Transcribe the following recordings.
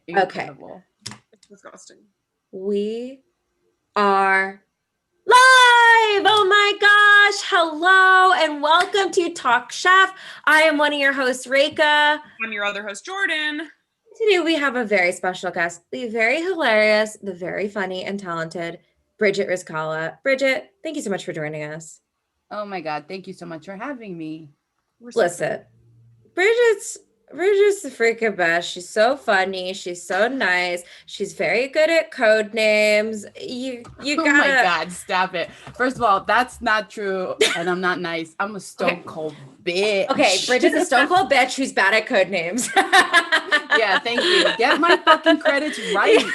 Incredible. Okay. It's disgusting. We are live! Oh my gosh! Hello and welcome to Talk Chef. I am one of your hosts, Reka. I'm your other host, Jordan. Today we have a very special guest, the very hilarious, the very funny and talented Bridgette Rizkalla. Bridgette, thank you so much for joining us. Oh my God, thank you so much for having me. Listen, Bridgette's the freaking best. She's so funny. She's so nice. She's very good at code names. You gotta. Oh my God, stop it. First of all, that's not true. And I'm not nice. I'm a stone cold bitch. Okay, Bridgette's a stone cold bitch who's bad at code names. Yeah, thank you. Get my fucking credits right. Can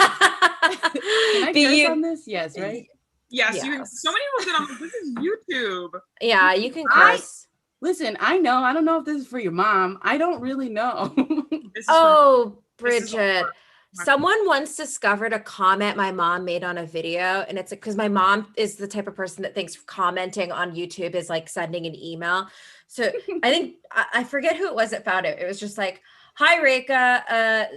I curse on this? Yes, right? Yes, yes. So many people said, this is YouTube. Yeah, you can curse. Listen, I know. I don't know if this is for your mom. I don't really know. Bridgette. Someone once discovered a comment my mom made on a video, and it's because my mom is the type of person that thinks commenting on YouTube is like sending an email. So I think, I forget who it was that found it. It was just like, hi, Reka.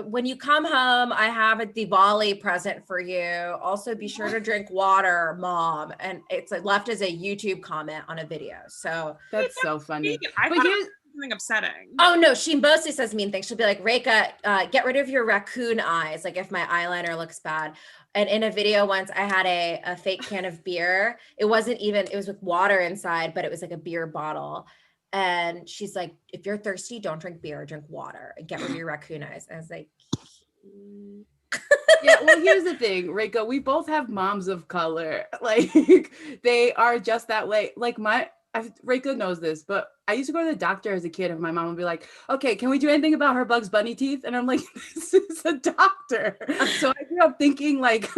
When you come home, I have a Diwali present for you. Also, be sure to drink water, Mom. And it's like left as a YouTube comment on a video. So that's so funny. I thought it was something upsetting. Oh no, she mostly says mean things. She'll be like, Reka, get rid of your raccoon eyes. Like if my eyeliner looks bad. And in a video once, I had a fake can of beer. It was with water inside, but it was like a beer bottle. And she's like, if you're thirsty, don't drink beer, drink water and get rid of your raccoon eyes. And I was like, yeah, well, here's the thing, Reka, we both have moms of color. Like they are just that way. Like Reka knows this, but I used to go to the doctor as a kid and my mom would be like, okay, can we do anything about her Bugs Bunny teeth? And I'm like, this is a doctor. So I grew up thinking like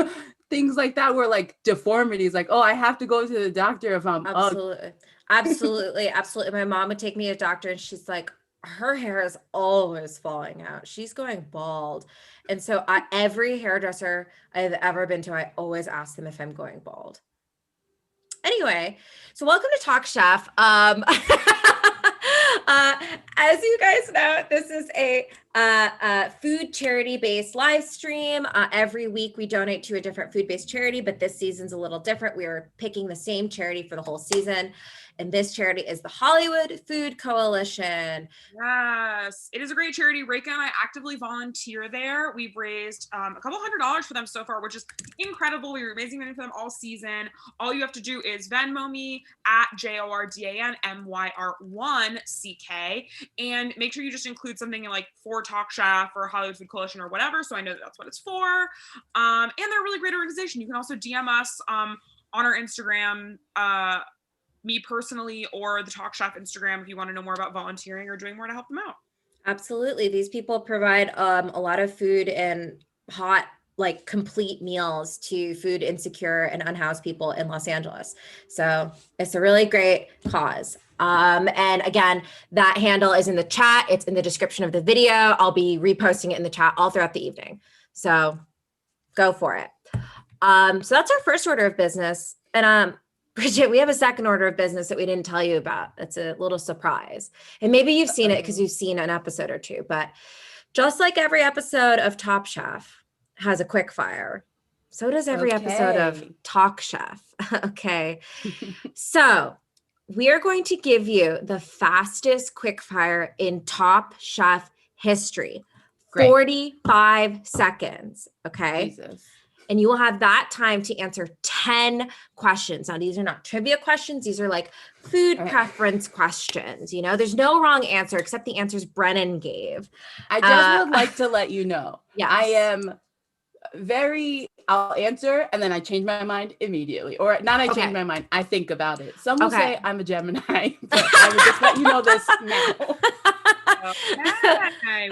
things like that were like deformities. Like, oh, I have to go to the doctor if I'm ugly. Absolutely. My mom would take me to a doctor and she's like, her hair is always falling out. She's going bald. And so every hairdresser I've ever been to, I always ask them if I'm going bald. Anyway, so welcome to Talk Chef. As you guys know, this is a food charity-based live stream. Every week we donate to a different food-based charity, but this season's a little different. We are picking the same charity for the whole season. And this charity is the Hollywood Food Coalition. Yes, it is a great charity. Reka and I actively volunteer there. We've raised a couple $100s for them so far, which is incredible. We were raising money for them all season. All you have to do is Venmo me at JORDANMYR1CK and make sure you just include something like for Talk Chef or Hollywood Food Coalition or whatever, so I know that's what it's for. And they're a really great organization. You can also DM us on our Instagram, me personally, or the Talk Chef Instagram if you want to know more about volunteering or doing more to help them out. Absolutely. These people provide a lot of food and hot, like complete meals to food insecure and unhoused people in Los Angeles. So it's a really great cause. And again, that handle is in the chat. It's in the description of the video. I'll be reposting it in the chat all throughout the evening. So go for it. So that's our first order of business. And Bridgette, we have a second order of business that we didn't tell you about. It's a little surprise. And maybe you've seen it because you've seen an episode or two, but just like every episode of Top Chef has a quick fire, so does every episode of Talk Chef. Okay. So we are going to give you the fastest quick fire in Top Chef history. Great. 45 seconds. Okay. Jesus. And you will have that time to answer 10 questions. Now, these are not trivia questions. These are like food preference questions. You know, there's no wrong answer except the answers Brennan gave. I just would like to let you know, yes. I am I'll answer and then I change my mind immedially. Or not I change my mind, I think about it. Some will say I'm a Gemini, but I would just let you know this now.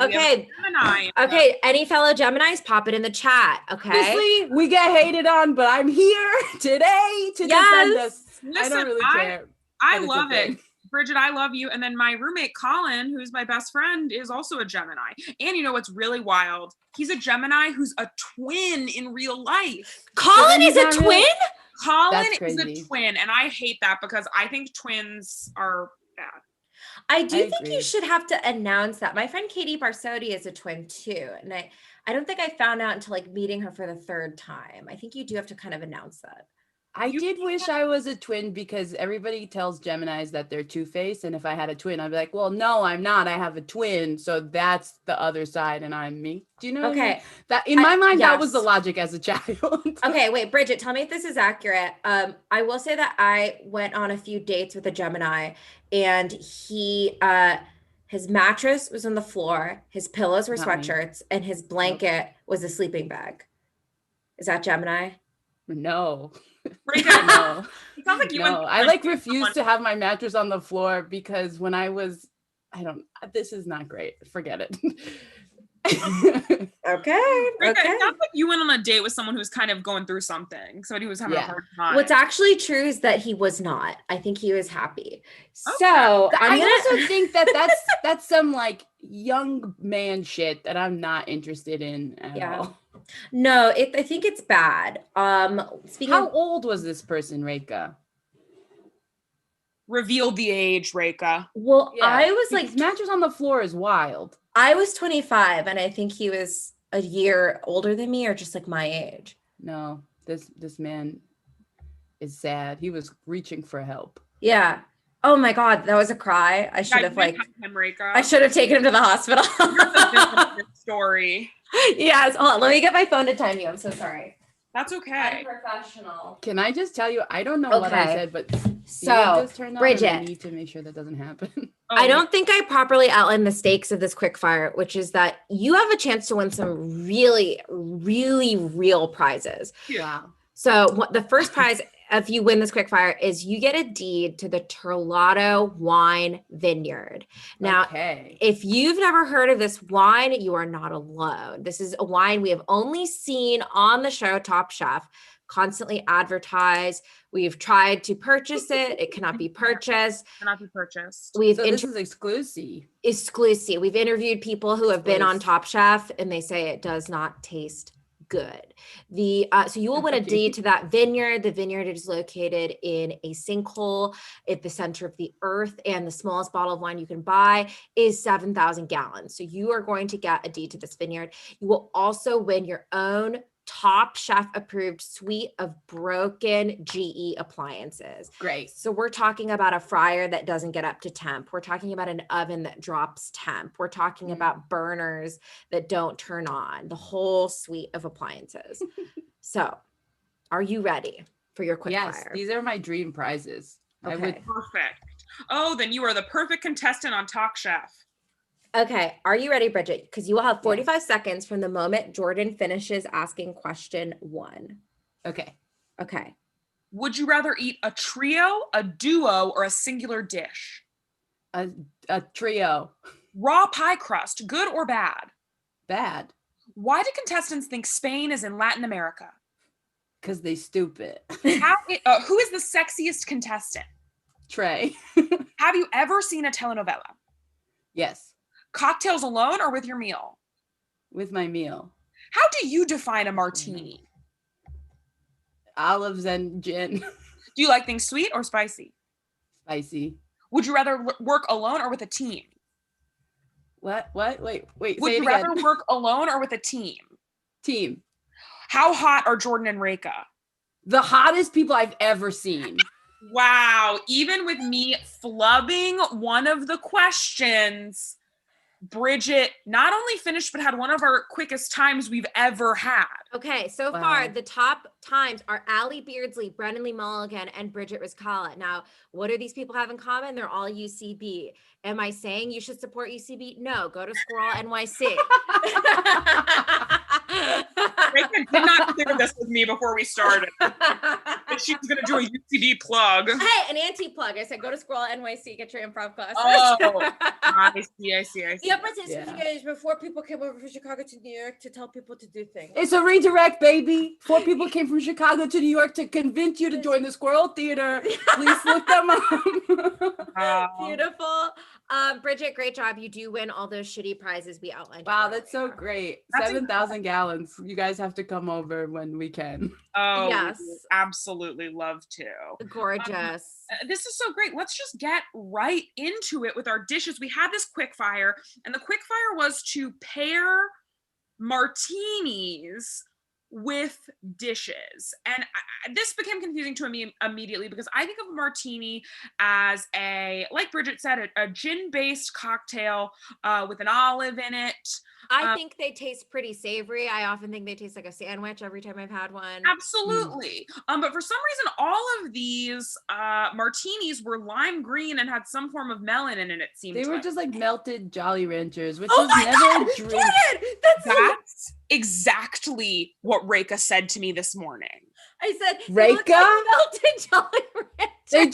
Okay. Any fellow Geminis, pop it in the chat. Okay. Obviously, we get hated on, but I'm here today to defend us. Listen, I don't really care. I love it. Bridgette, I love you. And then my roommate, Colin, who's my best friend, is also a Gemini. And you know what's really wild? He's a Gemini who's a twin in real life. Colin is a twin? Colin is a twin. And I hate that because I think twins are bad. I do think agree. you should have to announce that. My friend Katie Barsotti is a twin too. And I don't think I found out until like meeting her for the third time. I think you do have to kind of announce that. I did wish I was a twin because everybody tells Geminis that they're two-faced. And if I had a twin, I'd be like, well, no, I'm not. I have a twin. So that's the other side and I'm me. Do you know what I mean? Okay. That in my mind, that was the Yes. logic as a child. Okay, wait, Bridget, tell me if this is accurate. I will say that I went on a few dates with a Gemini and his mattress was on the floor, his pillows were Not me. sweatshirts, and his blanket was a sleeping bag. Is that Gemini? No. Rika, No. it sounds like you No, went I like refused to have my mattress on the floor because when this is not great. Forget it. Okay. Rika, Okay. it sounds like you went on a date with someone who was kind of going through something. Somebody who was having a Yeah. hard time. What's actually true is that he was not. I think he was happy. Okay. So I also think that that's some like young man shit that I'm not interested in at all. No, I think it's bad. Speaking How of, old was this person, Reika? Revealed the age, Rika. well, I was because like, mattress on the floor is wild. I was 25 and I think he was a year older than me or just like my age. No, this man is sad. He was reaching for help. Yeah. Oh my God, that was a cry. I should have I should have taken him to the hospital. Story. Yes. Hold on. Let me get my phone to time you. I'm so sorry. That's okay. Unprofessional. Can I just tell you? I don't know what I Okay. said, but So, just turned on and I Bridget, need to make sure that doesn't happen. I don't think I properly outlined the stakes of this quick fire, which is that you have a chance to win some really, really real prizes. Wow. So what the first prize, if you win this quick fire, is you get a deed to the Terlato Wine Vineyard. Now, Okay. if you've never heard of this wine, you are not alone. This is a wine we have only seen on the show Top Chef, constantly advertised. We've tried to purchase it. It cannot be purchased. Cannot be purchased. So this is exclusive. Exclusive. We've interviewed people who have been on Exclusive. Top Chef and they say it does not taste good. So you will win a deed to that vineyard. The vineyard is located in a sinkhole at the center of the earth, and the smallest bottle of wine you can buy is 7,000 gallons. So you are going to get a deed to this vineyard. You will also win your own Top Chef approved suite of broken GE appliances. Great. So we're talking about a fryer that doesn't get up to temp. We're talking about an oven that drops temp. We're talking about burners that don't turn on, the whole suite of appliances. So are you ready for your quick Yes, fire? these are my dream prizes. Okay. I would. Perfect. Oh, then you are the perfect contestant on Top Chef. Okay, are you ready, Bridget? Because you will have 45 seconds from the moment Jordan finishes asking question 1. Okay. Okay. Would you rather eat a trio, a duo, or a singular dish? A trio. Raw pie crust, good or bad? Bad. Why do contestants think Spain is in Latin America? Because they stupid. Who is the sexiest contestant? Trey. Have you ever seen a telenovela? Yes. Cocktails alone or with your meal? With my meal. How do you define a martini? Olives and gin. Do you like things sweet or spicy? Spicy. Would you rather work alone or with a team? What? Wait. Would say you it rather again. work alone or with a team? Team. How hot are Jordan and Reka? The hottest people I've ever seen. Wow. Even with me flubbing one of the questions, Bridget not only finished, but had one of our quickest times we've ever had. Okay, so Wow. far the top times are Allie Beardsley, Brennan Lee Mulligan, and Bridgette Rizkalla. Now, what do these people have in common? They're all UCB. Am I saying you should support UCB? No, go to Squirrel NYC. Rachel did not clear this with me before we started. That she was going to do a UCB plug. Hey, an anti-plug. I said go to Squirrel NYC, get your improv classes. Oh, I see. Yeah, but it's guys, before people came over from Chicago to New York to tell people to do things. It's a redirect, baby. 4 people came from Chicago to New York to convince you to join the Squirrel Theater. Please look them up. Beautiful. Bridget, great job. You do win all those shitty prizes we outlined. Wow, that's so great. That's 7,000 gallons. You guys have to come over when we can. Oh, yes. absolutely. absolutely love to. Gorgeous. This is so great. Let's just get right into it with our dishes. We had this quick fire, and the quick fire was to pair martinis with dishes. And this became confusing to me immediately because I think of a martini as like Bridgette said, a gin-based cocktail with an olive in it. I think they taste pretty savory. I often think they taste like a sandwich every time I've had one. Absolutely. But for some reason, all of these martinis were lime green and had some form of melon in it, it seemed They were like. just like melted Jolly Ranchers, which Oh was my never God, a drink. That's exactly what Reka said to me this morning. I said, Reka? melted Jolly Rancher. They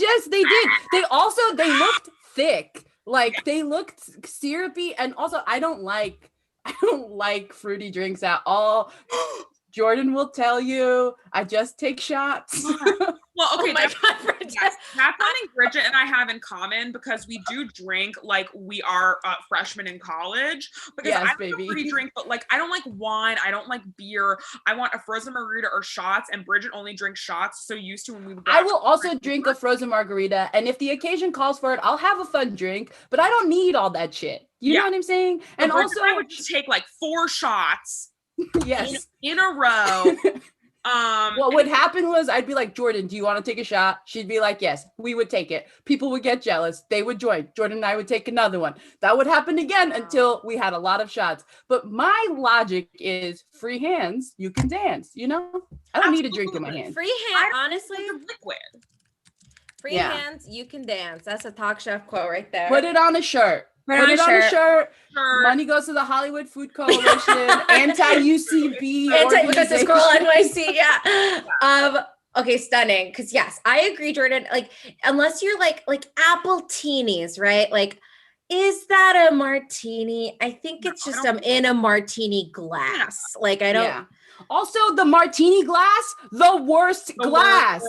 did. They looked thick. Like they looked syrupy. And also I don't like fruity drinks at all. Jordan will tell you, I just take shots. Well, okay, Oh my God, Bridgette. that's something Bridgette and I have in common because we do drink like we are freshmen in college. Because Yes, I don't baby. free drink, but like I don't like wine, I don't like beer. I want a frozen margarita or shots, and Bridgette only drinks shots. So used to when we would. I will also drink a frozen margarita, and if the occasion calls for it, I'll have a fun drink. But I don't need all that shit. You know what I'm saying? So And Bridgette also, and I would just take like 4 shots. yes. In a row. What would happen was I'd be like, Jordan, do you want to take a shot? She'd be like, yes. We would take it. People would get jealous. They would join. Jordan and I would take another one. That would happen again until we had a lot of shots. But my logic is free hands, you can dance. You know, I don't need a drink in my hand. Free hand, honestly. Liquid. Free hands, you can dance. That's a Talk Chef quote right there. Put it on a shirt. Put it on a shirt. Money goes to the Hollywood Food Coalition, anti-UCB. Because it's Girl NYC, yeah. Okay, stunning. Because yes, I agree, Jordan. Like, unless you're like apple teenies, right? Like, is that a martini? I think it's just in a martiny glass. Like, I don't. Yeah. Also, the martini glass, the worst glass.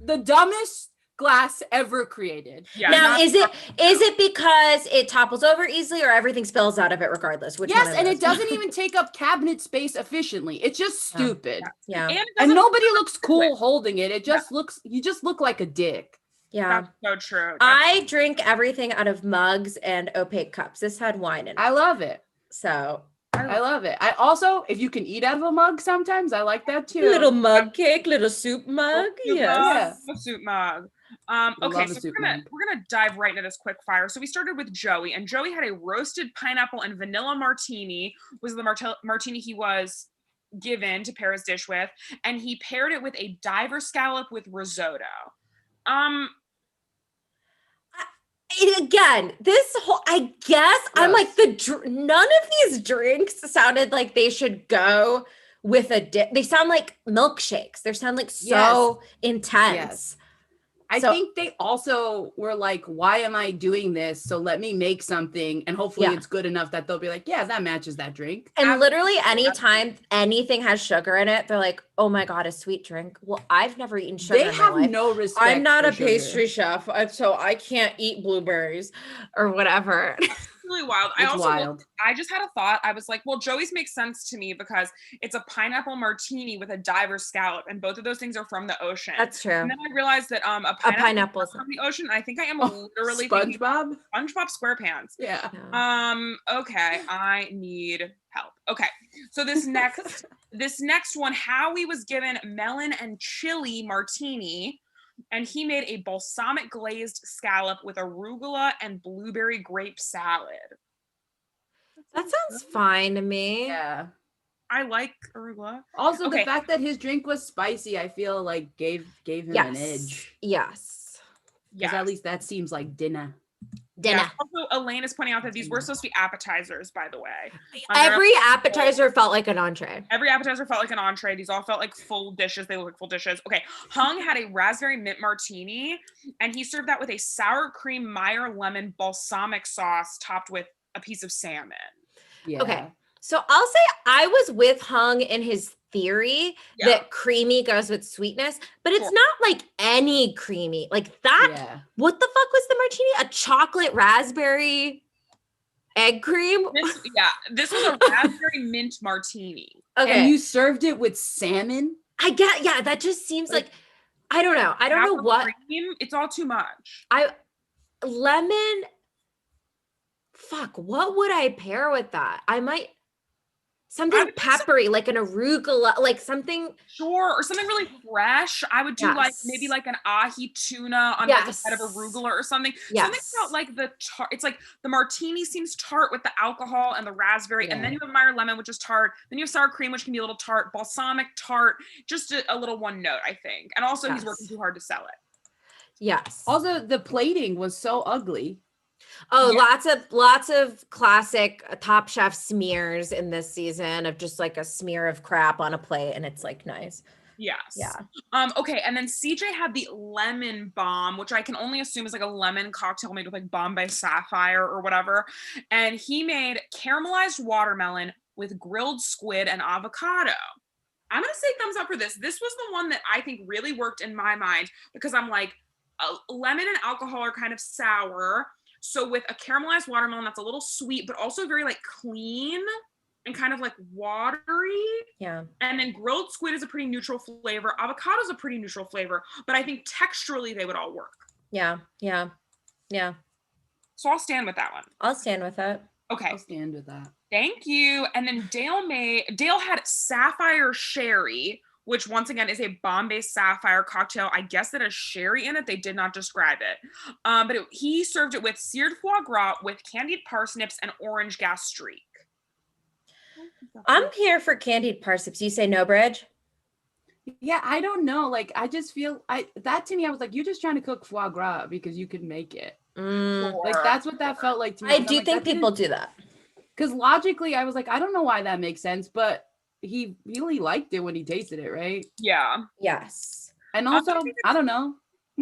The dumbest glass ever created. Yeah. Now, is it because it topples over easily, or everything spills out of it regardless? Yes, and it doesn't even take up cabinet space efficiently. It's just stupid. Yeah. And nobody looks cool holding it. It just looks, you just look like a dick. Yeah. That's so true. I drink everything out of mugs and opaque cups. This had wine in it. I love it. So I love it. I also, if you can eat out of a mug sometimes, I like that too. Little mug cake, little soup mug. Yeah. A soup mug. Okay, so we're gonna dive right into this quick fire. So we started with Joey, and Joey had a roasted pineapple and vanilla martini. Was the martini he was given to pair his dish with, and he paired it with a diver scallop with risotto. Again, this whole, I guess I'm like none of these drinks sounded like they should go with they sound like milkshakes. They sound like so intense. Yes. I think they also were like, why am I doing this? So let me make something, and hopefully it's good enough that they'll be like, yeah, that matches that drink. And literally anytime anything has sugar in it, they're like, oh my God, a sweet drink. Well, I've never eaten sugar in my life. They have no respect. I'm not a pastry chef, so I can't eat blueberries or whatever. Really wild. I just had a thought. I was like, well, Joey's makes sense to me because it's a pineapple martini with a diver scallop, and both of those things are from the ocean. That's true. And then I realized that a pineapple is from the ocean. I think I am literally SpongeBob SquarePants. Yeah. Okay, I need help. Okay, so this next one, Howie was given melon and chili martini. And he made a balsamic glazed scallop with arugula and blueberry grape salad. That sounds fine to me. Yeah. I like arugula. Also, the fact that his drink was spicy, I feel like gave him an edge. Yes. Because at least that seems like dinner. Yeah. Also, Elaine is pointing out that these were supposed to be appetizers, by the way. Every appetizer felt like an entree. Every appetizer felt like an entree. These all felt like full dishes. They look like full dishes. Okay. Hung had a raspberry mint martini, and he served that with a sour cream Meyer lemon balsamic sauce topped with a piece of salmon. Yeah. Okay. So I'll say I was with Hung in his theory that creamy goes with sweetness, but it's not like any creamy. Like that. Yeah. What the fuck was the martini? A chocolate raspberry egg cream? This was a raspberry mint martini. Okay. And you served it with salmon? Yeah, that just seems like, I don't know. I don't know Sour what. cream, it's all too much. Lemon, fuck, what would I pair with that? Something peppery, like an arugula, like something. Sure, or something really fresh. I would do like maybe like an ahi tuna on like a bed of arugula or something. Something about like the tart. It's like the martini seems tart with the alcohol and the raspberry, and then you have Meyer lemon, which is tart. Then you have sour cream, which can be a little tart. Balsamic tart, just a little one note, I think. And also, he's working too hard to sell it. Yes. Also, the plating was so ugly. Oh, lots of classic Top Chef smears in this season of just like a smear of crap on a plate, and it's like nice. Yes. Yeah. Okay, and then CJ had the lemon bomb, which I can only assume is like a lemon cocktail made with like Bombay Sapphire or whatever. And he made caramelized watermelon with grilled squid and avocado. I'm gonna say thumbs up for this. This was the one that I think really worked in my mind because I'm like, lemon and alcohol are kind of sour. So with a caramelized watermelon that's a little sweet, but also very like clean and kind of like watery. Yeah. And then grilled squid is a pretty neutral flavor. Avocado is a pretty neutral flavor, but I think texturally they would all work. Yeah. So I'll stand with that one. I'll stand with it. Okay. I'll stand with that. Thank you. And then Dale had Sapphire Sherry, which once again is a Bombay Sapphire cocktail. I guess that has sherry in it. They did not describe it. But he served it with seared foie gras with candied parsnips and orange gastrique. I'm here for candied parsnips. You say no, Bridge? Yeah, I don't know. Like, I just feel that to me, I was like, you're just trying to cook foie gras because you could make it. Like, that's what that felt like to me. I do think people do that. Because logically, I was like, I don't know why that makes sense, but he really liked it when he tasted it, right? Yeah. Yes. And also, I don't know.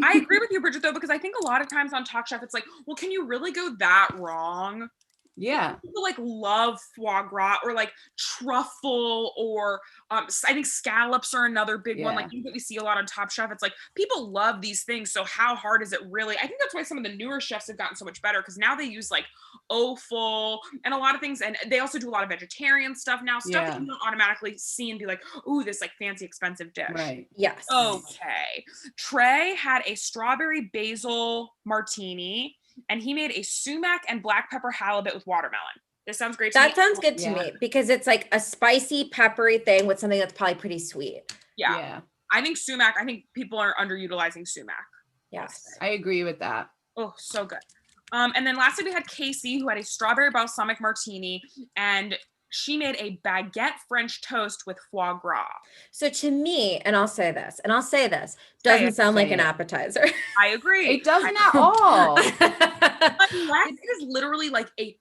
I agree with you, Bridget, though, because I think a lot of times on Talk Chef, it's like, well, can you really go that wrong? Yeah. People like love foie gras or like truffle or I think scallops are another big one. Like that we see a lot on Top Chef. It's like people love these things. So how hard is it really? I think that's why some of the newer chefs have gotten so much better because now they use like offal and a lot of things. And they also do a lot of vegetarian stuff now. Stuff that you don't automatically see and be like, ooh, this like fancy expensive dish. Right. Yes. Okay. Trey had a strawberry basil martini. And he made a sumac and black pepper halibut with watermelon. This sounds great to me. That sounds good to me because it's like a spicy, peppery thing with something that's probably pretty sweet. Yeah. I think sumac, I think people are underutilizing sumac. Yes. I agree with that. Oh, so good. And then lastly, we had Casey, who had a strawberry balsamic martini, and she made a baguette French toast with foie gras. So to me, and I'll say this, doesn't sound like an appetizer. I agree. It doesn't at all. Unless it is literally like a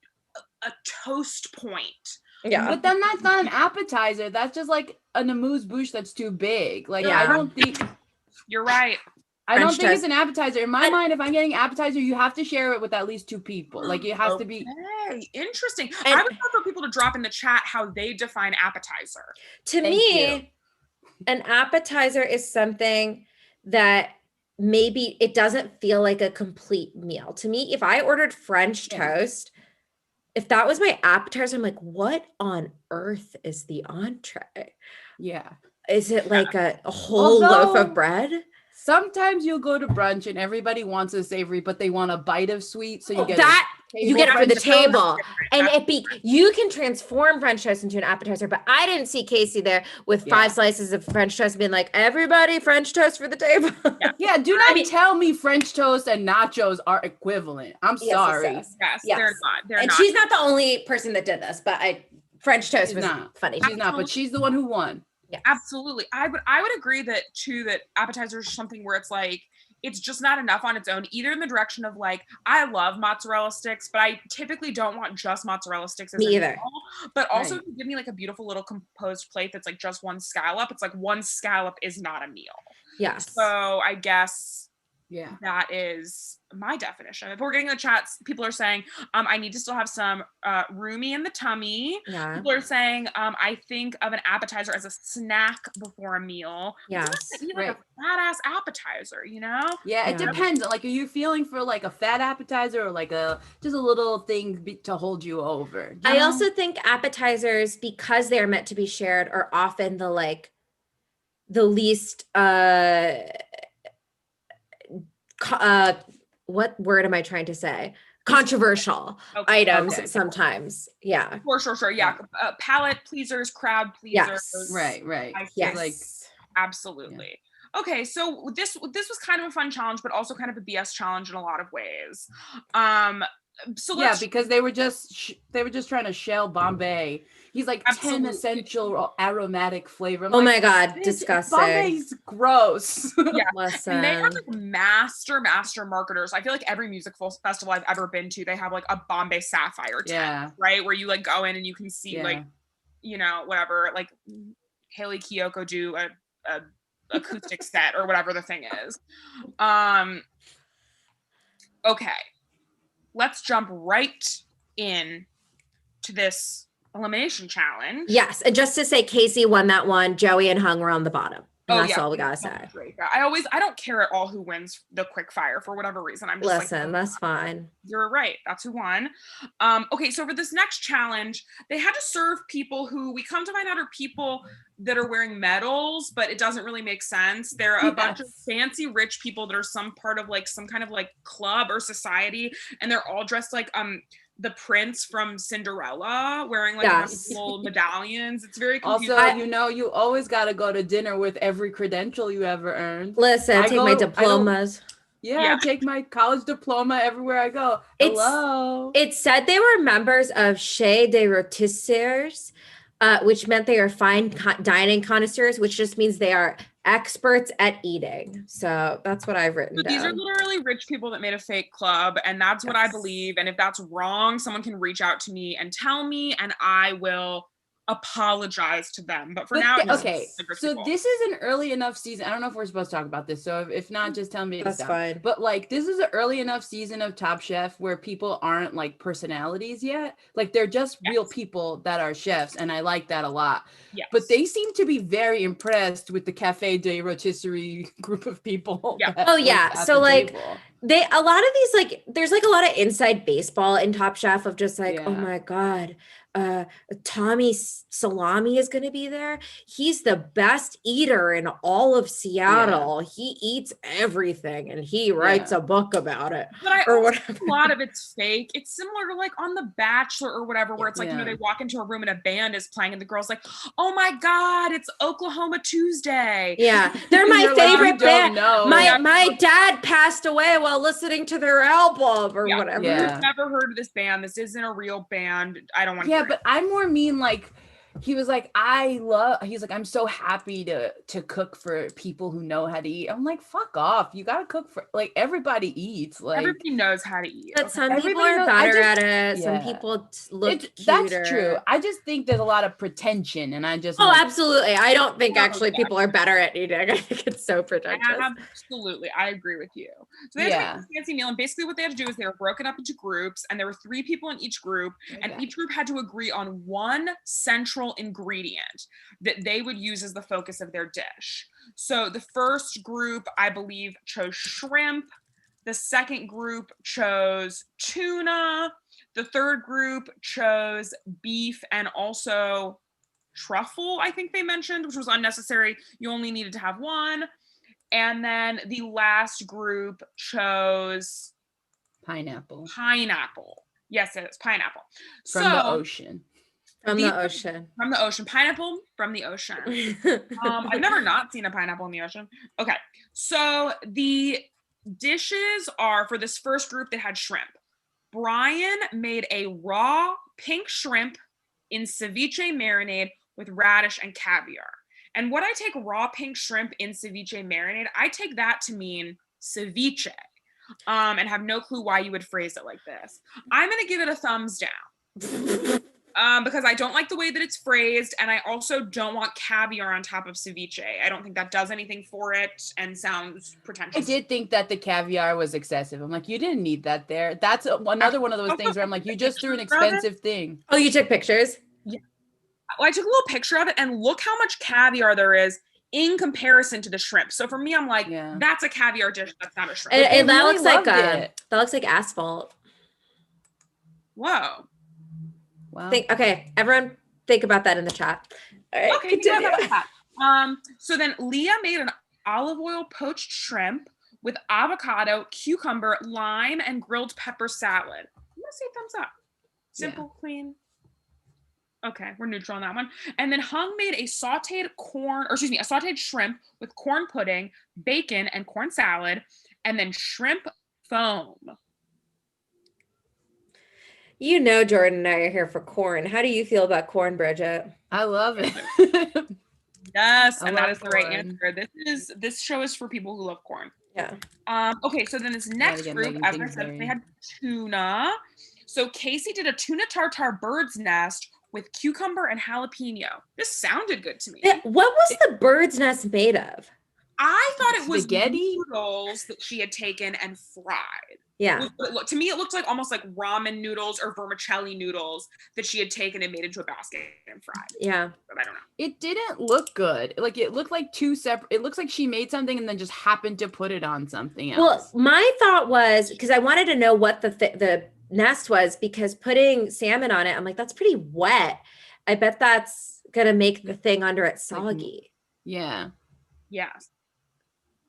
toast point. Yeah. But then that's not an appetizer. That's just like an amuse-bouche that's too big. Like, I don't think... You're right. I don't think it's an appetizer. In my mind, if I'm getting appetizer, you have to share it with at least 2 people. Like, it has to be... Interesting. I would love for people to drop in the chat how they define appetizer. To me, an appetizer is something that maybe it doesn't feel like a complete meal. To me, if I ordered French toast, if that was my appetizer, I'm like, what on earth is the entree? Yeah. Is it like a whole loaf of bread? Sometimes you'll go to brunch and everybody wants a savory, but they want a bite of sweet. So you get that you get it for the table. And That's you can transform French toast into an appetizer, but I didn't see Casey there with 5 slices of French toast being like, everybody French toast for the table. Do not tell me French toast and nachos are equivalent. I'm sorry. Yes, they're not. They're not. She's not the only person that did this, but French toast was funny. She's not, but she's the one who won. Yeah, absolutely. I would agree that appetizers are something where it's like it's just not enough on its own, either in the direction of like I love mozzarella sticks, but I typically don't want just mozzarella sticks as me either. Meal, but also to give me like a beautiful little composed plate that's like just one scallop. It's like one scallop is not a meal. Yes. So I guess that is my definition. If we're getting in the chats, people are saying, I need to still have some roomy in the tummy. Yeah. People are saying, I think of an appetizer as a snack before a meal. Yes. Eat like a fat ass appetizer, you know? Yeah, it depends. Like, are you feeling for like a fat appetizer or like just a little thing to hold you over? I also think appetizers, because they're meant to be shared, are often the like the least what word am I trying to say? Controversial items sometimes. Yeah. Sure. Yeah. Palate pleasers, crowd pleasers. Yes. Right. I Yes. Like, absolutely. Yeah. Okay, so this was kind of a fun challenge, but also kind of a BS challenge in a lot of ways. So because they were just trying to shell Bombay. He's like Absolutely. 10 essential aromatic flavor. I'm Oh like, my God, disgusting. Bombay's gross. Yeah. Listen. And they are like master marketers. I feel like every music festival I've ever been to, they have like a Bombay Sapphire tent, right? Where you like go in and you can see like, you know, whatever, like Haley Kiyoko do a acoustic set or whatever the thing is. Okay. Let's jump right in to this elimination challenge. Yes, and just to say, Casey won that one. Joey and Hung were on the bottom. And that's all we gotta say. I don't care at all who wins the quick fire for whatever reason. I'm just listen, that's fine. You're right. That's who won. Okay, so for this next challenge, they had to serve people who we come to find out are people that are wearing medals, but it doesn't really make sense. They're a bunch of fancy rich people that are some part of like some kind of like club or society, and they're all dressed like the prince from Cinderella, wearing like wonderful medallions. It's very confusing. Also, you know, you always got to go to dinner with every credential you ever earned. Listen, take my diplomas. I take my college diploma everywhere I go. Hello. It said they were members of Chez des Rôtisseurs, which meant they are fine dining connoisseurs, which just means they are experts at eating. So that's what I've written down. These are literally rich people that made a fake club, and that's what I believe. And if that's wrong, someone can reach out to me and tell me, and I will apologize to them. But for now, so this is an early enough season. I don't know if we're supposed to talk about this, so if not, just tell me. That's fine. But like, this is an early enough season of Top Chef where people aren't like personalities yet. Like, they're just real people that are chefs, and I like that a lot. Yes. But they seem to be very impressed with the Café de Rotisserie group of people. Yeah. So like a lot of these, like, there's like a lot of inside baseball in Top Chef of just like, oh my God, Tommy Salami is going to be there. He's the best eater in all of Seattle. He eats everything, and he writes a book about it. But a lot of it's fake. It's similar to like on The Bachelor or whatever, where it's like, you know, they walk into a room and a band is playing, and the girl's like, oh my God, it's Oklahoma Tuesday. Yeah, they're my favorite band. My dad passed away while listeling to their album or whatever. I've never heard of this band. This isn't a real band. I don't want to. Yeah, but I more mean like, he was like, he's like, I'm so happy to cook for people who know how to eat. I'm like, fuck off. You gotta cook for, like, everybody eats. Like, everybody knows how to eat. But some people are better at it. Some people look cuter. That's true. I just think there's a lot of pretension, and I just absolutely. I don't think actually people are better at eating. I think it's so pretentious. Absolutely, I agree with you. So they had to make a fancy meal, and basically what they had to do is they were broken up into groups, and there were 3 people in each group, and each group had to agree on one central ingredient that they would use as the focus of their dish. So the first group, I believe, chose shrimp. The second group chose tuna. The third group chose beef and also truffle, I think they mentioned, which was unnecessary. You only needed to have one. And then the last group chose pineapple. Yes, it is pineapple. From the ocean. From the ocean. Pineapple from the ocean. I've never not seen a pineapple in the ocean. Okay. So the dishes are, for this first group that had shrimp, Brian made a raw pink shrimp in ceviche marinade with radish and caviar. And what I take raw pink shrimp in ceviche marinade, I take that to mean ceviche, and have no clue why you would phrase it like this. I'm going to give it a thumbs down. Because I don't like the way that it's phrased, and I also don't want caviar on top of ceviche. I don't think that does anything for it and sounds pretentious. I did think that the caviar was excessive. I'm like, you didn't need that there. That's another one of those things where I'm like, you just threw an expensive thing. Oh, you took pictures? Yeah. Well, I took a little picture of it, and look how much caviar there is in comparison to the shrimp. So for me, I'm like, that's a caviar dish. That's not a shrimp. And that looks like asphalt. Whoa. Wow. Everyone think about that in the chat. All right, okay, So then Leah made an olive oil poached shrimp with avocado, cucumber, lime, and grilled pepper salad. I'm gonna say thumbs up. Simple, clean. Okay, we're neutral on that one. And then Hung made a sauteed shrimp with corn pudding, bacon, and corn salad, and then shrimp foam. You know, Jordan and I are here for corn. How do you feel about corn, Bridgette? I love it. Yes, I and that love is the right corn. answer. This show is for people who love corn. Yeah. Okay, so then this next again, group, making as I things said, very- they had tuna. So Casey did a tuna tartare bird's nest with cucumber and jalapeno. This sounded good to me. What was the bird's nest made of? I thought it was Spaghetti? noodles that she had taken and fried. Yeah. To me, it looked like almost like ramen noodles or vermicelli noodles that she had taken and made into a basket and fried. Yeah. But I don't know. It didn't look good. Like it looked like two separate. It looks like she made something and then just happened to put it on something else. Well, my thought was, because I wanted to know what the nest was, because putting salmon on it, I'm like, that's pretty wet. I bet that's gonna make the thing under it soggy. Yeah. Yes.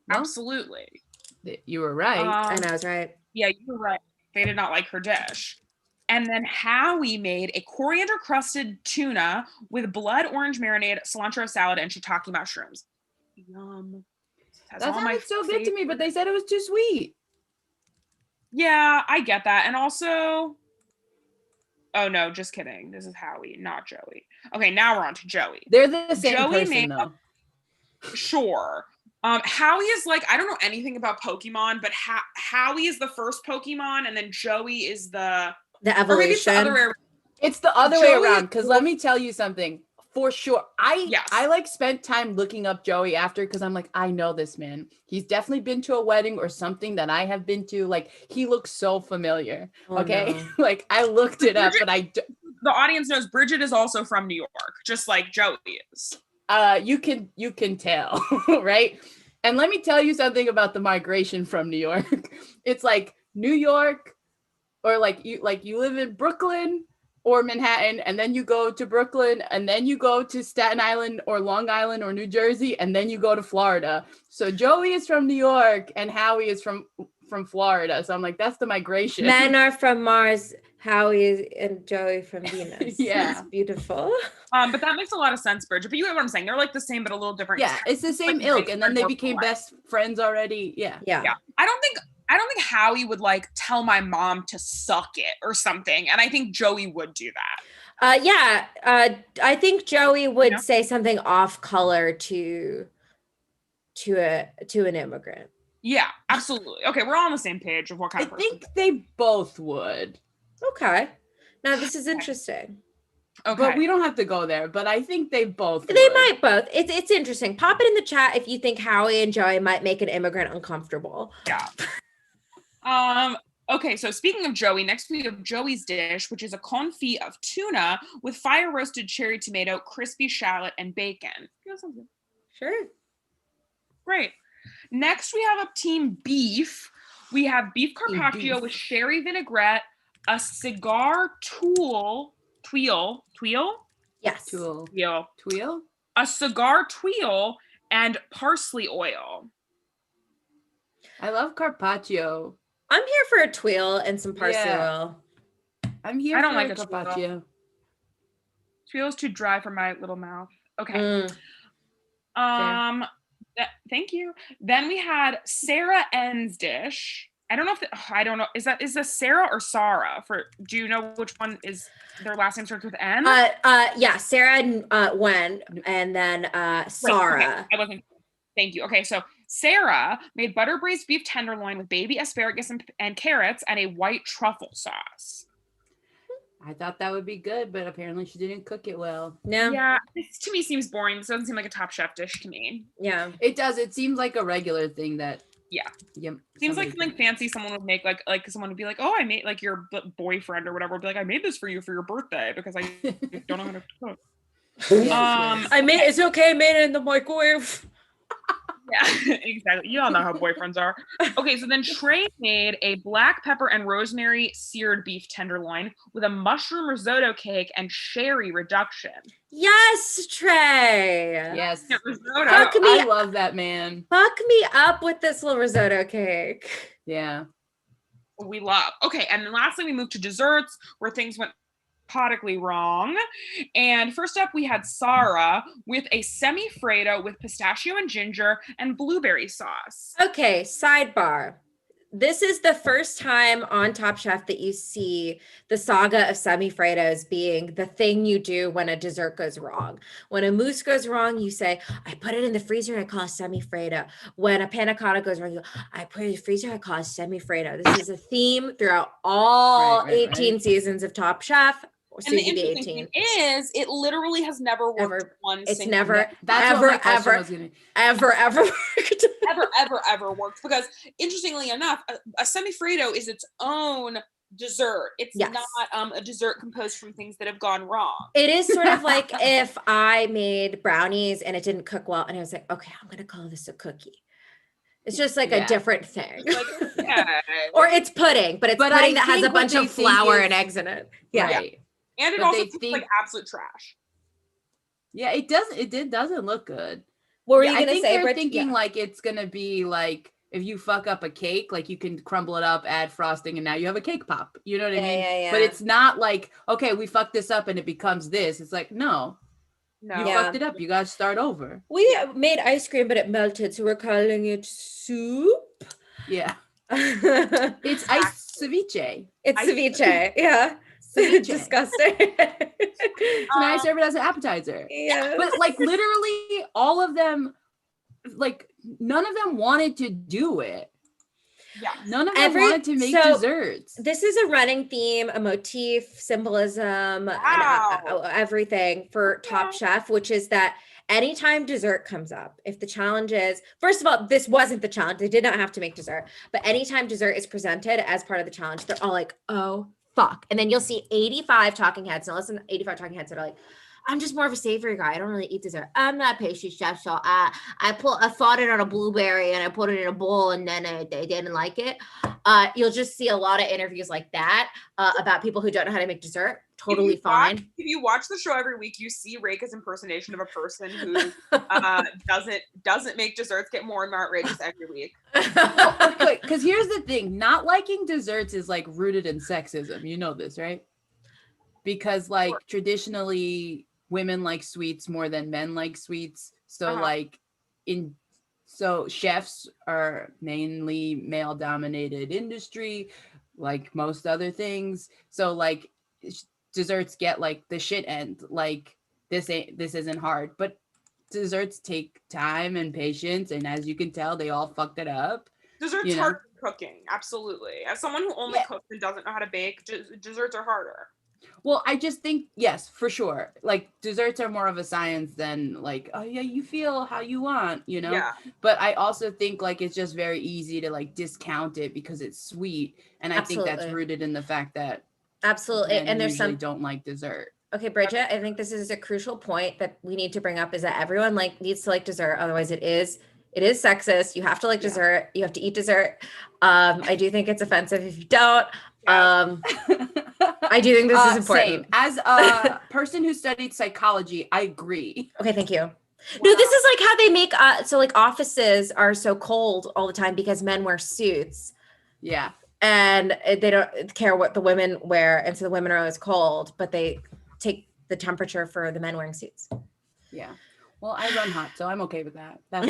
Well, Absolutely. You were right. And I was right. Yeah, you were right. They did not like her dish. And then Howie made a coriander crusted tuna with blood orange marinade, cilantro salad, and shiitake mushrooms. Yum. That sounded so good to me, but they said it was too sweet. Yeah, I get that. And also, oh no, just kidding. This is Howie, not Joey. Okay, now we're on to Joey. They're the same Joey person, though. Sure. Howie is like, I don't know anything about Pokemon, but Howie is the first Pokemon, and then Joey is the evolution. Or maybe it's the other way around. It's the other way Joey- around, because let me tell you something. For sure. I like spent time looking up Joey after, because I'm like, I know this man. He's definitely been to a wedding or something that I have been to. Like, he looks so familiar. Oh, Okay. no. Like, I looked it up, but The audience knows Bridgette is also from New York, just like Joey is. you can tell, right? And let me tell you something about the migration from New York. It's like New York, or like you live in Brooklyn or Manhattan, and then you go to Brooklyn, and then you go to Staten Island or Long Island or New Jersey, and then you go to Florida. So Joey is from New York and Howie is from Florida. So I'm like, that's the migration. Men are from Mars, Howie and Joey from Venus. Yeah. It's beautiful. But that makes a lot of sense, Bridgette. But you get what I'm saying. They're like the same, but a little different. Yeah, it's the same Like, ilk, and then they more became polite. best friends already. Yeah. Yeah. Yeah. I don't think Howie would like tell my mom to suck it or something. And I think Joey would do that. I think Joey would Yeah. say something off color to an immigrant. Yeah, absolutely. Okay, we're all on the same page of what kind I of person. think they both would. Okay. Now this is interesting. Okay. But we don't have to go there. But I think they both They would. might both. It's interesting. Pop it in the chat if you think Howie and Joey might make an immigrant uncomfortable. Yeah. Okay, so speaking of Joey, next we have Joey's dish, which is a confit of tuna with fire roasted cherry tomato, crispy shallot, and bacon. Yeah, sounds good. Sure. Great. Next we have a team beef. We have beef carpaccio beef. with sherry vinaigrette, a cigar tweel, Yes. Tweel? a cigar tweel, and parsley oil. I love carpaccio. I'm here for a tweel and some parsley Yeah. oil. I'm here I don't for like a a tweel. carpaccio. Tweel is too dry for my little mouth. Okay. Mm. Thank you. Then we had Sarah N's dish. I don't know if I don't know. Is this Sarah or Sarah? Do you know which one is their last name starts with N? Yeah, Sarah Wen, and then Sarah. Right, okay. I wasn't. Thank you. Okay, so Sarah made butter braised beef tenderloin with baby asparagus and carrots and a white truffle sauce. I thought that would be good, but apparently she didn't cook it well. No. Yeah, this to me seems boring. This doesn't seem like a Top Chef dish to me. Yeah. It does. It seems like a regular thing that. Yeah. somebody Seems like something can- fancy someone would make, like someone would be like, oh, I made, like your boyfriend or whatever would be like, I made this for you for your birthday because I don't know how to cook. Yes, yes. It's okay, I made it in the microwave. Yeah, exactly. You all know how boyfriends are. Okay, so then Trey made a black pepper and rosemary seared beef tenderloin with a mushroom risotto cake and sherry reduction. Yes, Trey. Yes. Yeah, risotto. I love that, man. Fuck me up with this little risotto cake. Yeah. We love. Okay, and then lastly, we moved to desserts where things went methodically wrong. And first up, we had Sarah with a semi-Fredo with pistachio and ginger and blueberry sauce. Okay, sidebar. This is the first time on Top Chef that you see the saga of semi-Fredos being the thing you do when a dessert goes wrong. When a mousse goes wrong, you say, I put it in the freezer, I call it semi-Fredo. When a panna cotta goes wrong, you go, I put it in the freezer, I call it semi-Fredo. This is a theme throughout all 18 seasons of Top Chef. And the interesting thing is, it literally has never worked one It's single never, That's ever, what my ever, was gonna... ever worked. ever worked. Because interestingly enough, a semi-Fredo is its own dessert. It's not a dessert composed from things that have gone wrong. It is sort of like if I made brownies and it didn't cook well, and I was like, okay, I'm going to call this a cookie. It's just like a different thing. Or it's pudding, but it's pudding that has a bunch of flour and eggs in it. Yeah. Right. And it also tastes like absolute trash. Yeah, it doesn't. It doesn't look good. What were you gonna say? They're thinking like it's gonna be like if you fuck up a cake, like you can crumble it up, add frosting, and now you have a cake pop. You know what I mean? Yeah. But it's not like, okay, we fucked this up and it becomes this. It's like, no. You fucked it up. You gotta start over. We made ice cream, but it melted, so we're calling it soup. Yeah. It's ice ceviche. It's ceviche. Yeah. Disgusting. Can I serve it as an appetizer? Yeah. But like literally all of them, like none of them wanted to do it. Yeah. None of them wanted to make desserts. This is a running theme, a motif, symbolism, everything for Top Chef, which is that anytime dessert comes up, if the challenge is, first of all, this wasn't the challenge. They did not have to make dessert. But anytime dessert is presented as part of the challenge, they're all like, oh, fuck. And then you'll see 85 talking heads. Now listen, 85 talking heads that are like, I'm just more of a savory guy. I don't really eat dessert. I'm not a pastry chef, so I thought it on a blueberry and I put it in a bowl and then they didn't like it. You'll just see a lot of interviews like that about people who don't know how to make dessert. Totally fine. If you watch the show every week, you see Reika's impersonation of a person who doesn't make desserts get more and more outrageous every week. Because here's the thing, not liking desserts is like rooted in sexism. You know this, right? Because like traditionally women like sweets more than men like sweets. So so chefs are mainly male dominated industry, like most other things. So like desserts get like the shit end, like this isn't hard, but desserts take time and patience, and as you can tell, they all fucked it up. Desserts hard cooking, absolutely. As someone who only cooks and doesn't know how to bake, desserts are harder. Well, I just think, yes, for sure. Like desserts are more of a science than like, oh yeah, you feel how you want, you know? Yeah. But I also think like it's just very easy to like discount it because it's sweet. And I think that's rooted in the fact that and there's some don't like dessert. Okay, Bridgette, I think this is a crucial point that we need to bring up is that everyone needs to like dessert. Otherwise it is sexist. You have to like dessert. You have to eat dessert. I do think it's offensive if you don't. I do think this is important. Same. As a person who studied psychology, I agree. Okay, thank you. Wow. No, this is like how they make so like offices are so cold all the time because men wear suits. Yeah. And they don't care what the women wear, and so the women are always cold, but they take the temperature for the men wearing suits. Yeah. Well, I run hot, so I'm okay with that. That's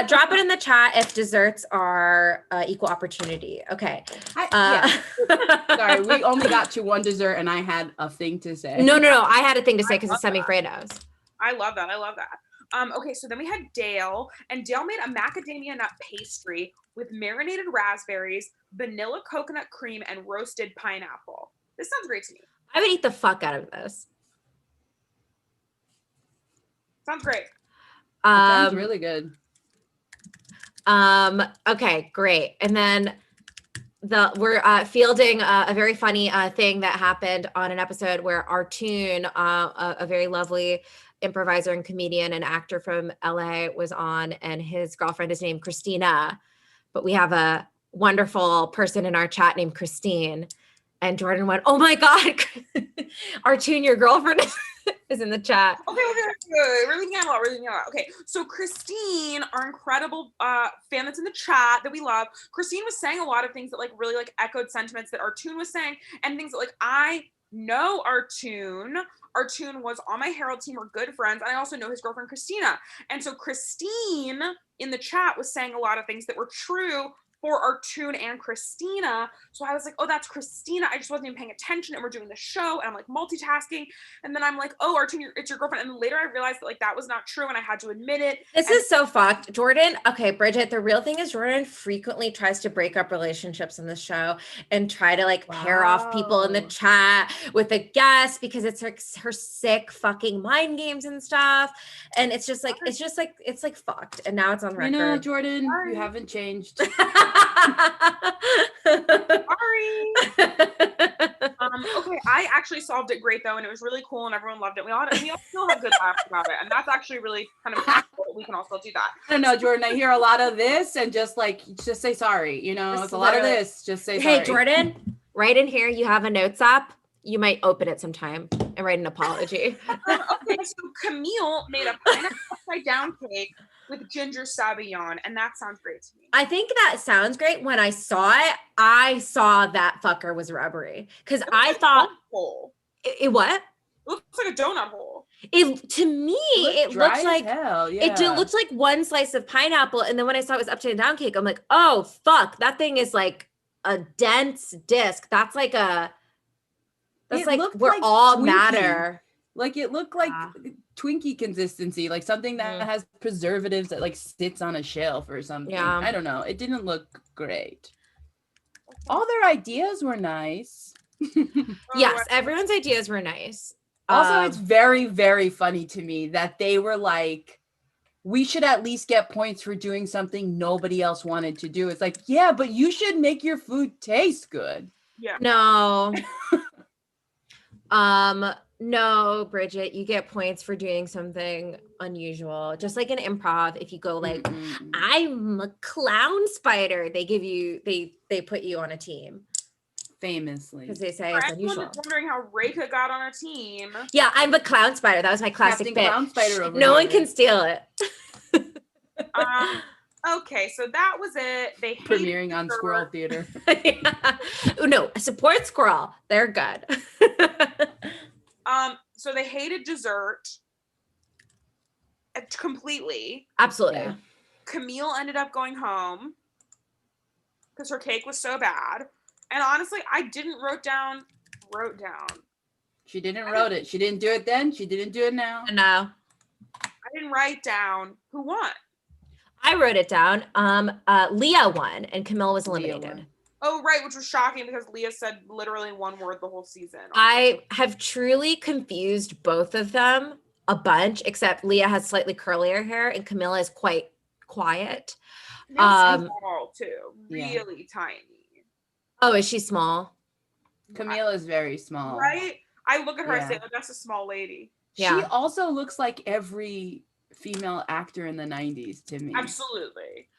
drop it in the chat if desserts are equal opportunity. Okay. Sorry, we only got to one dessert, and I had a thing to say. No. I had a thing to say because it's semi-Fredos. I love that. Okay, so then we had Dale, and Dale made a macadamia nut pastry with marinated raspberries, vanilla coconut cream, and roasted pineapple. This sounds great to me. I would eat the fuck out of this. Sounds great. Sounds really good. Okay, great. And then we're fielding a very funny thing that happened on an episode where Artoon, a very lovely improviser and comedian and actor from LA, was on, and his girlfriend is named Christina, but we have a wonderful person in our chat named Christine. And Jordan went, "Oh my God, Artoon, your girlfriend is in the chat." Okay, we're leaving out a lot. Okay, so Christine, our incredible fan that's in the chat that we love, Christine was saying a lot of things that like really like echoed sentiments that Artoon was saying, and things that like I know Artoon. Artoon was on my Herald team. We're good friends, and I also know his girlfriend Christina. And so Christine in the chat was saying a lot of things that were true for Artoon and Christina. So I was like, oh, that's Christina. I just wasn't even paying attention, and we're doing the show, and I'm like multitasking. And then I'm like, oh, Artoon, it's your girlfriend. And then later I realized that like that was not true, and I had to admit it. This is so fucked. Jordan, okay, Bridgette, the real thing is Jordan frequently tries to break up relationships in the show and try to like pair off people in the chat with a guest because it's her sick fucking mind games and stuff. And it's just like fucked. And now it's on record. You know, Jordan, you haven't changed. Sorry. Okay, I actually solved it great though, and it was really cool, and everyone loved it. We all still have good laughs about it, and that's actually really kind of cool. We can also do that. I don't know, Jordan. I hear a lot of this, and just say sorry. You know, it's a lot of this. Just say sorry. Hey, Jordan, right in here, you have a notes app. You might open it sometime and write an apology. Okay, so Camille made a pineapple upside down cake with ginger sabayon, and that sounds great to me. I think that sounds great. When I saw it, I saw that fucker was rubbery because I thought it what? It looks like a donut hole. To me, it looks like hell. Yeah. It looks like one slice of pineapple, and then when I saw it was upside down cake, I'm like, oh fuck, that thing is like a dense disc. That's like we're like all Twinkie. Matter. Like it looked like Twinkie consistency, like something that has preservatives that like sits on a shelf or something. Yeah. I don't know. It didn't look great. All their ideas were nice. Yes, everyone's ideas were nice. Also, it's very, very funny to me that they were like, we should at least get points for doing something nobody else wanted to do. It's like, yeah, but you should make your food taste good. Yeah. No. No, Bridgette, you get points for doing something unusual. Just like in improv, if you go like, I'm a clown spider, they give you, they put you on a team. Famously. Because they say For it's anyone unusual. that's wondering how Reka got on a team. Yeah, I'm the clown spider. That was my classic bit. Clown spider over no here. one can steal it. Okay, so that was it. They premiering on Squirrel Theater. Yeah. No, support Squirrel. They're good. So they hated dessert completely. Absolutely. Yeah. Camille ended up going home because her cake was so bad. And honestly, I didn't wrote down. She didn't wrote it. She didn't do it then. She didn't do it now. No. I didn't write down who won. I wrote it down. Leah won and Camille was eliminated. Oh, right, which was shocking because Leah said literally one word the whole season. I have truly confused both of them a bunch, except Leah has slightly curlier hair and Camilla is quite quiet. Small too, really tiny. Oh, is she small? Camille is very small. Right? I look at her and say, oh, that's a small lady. Yeah. She also looks like every female actor in the 90s to me. Absolutely.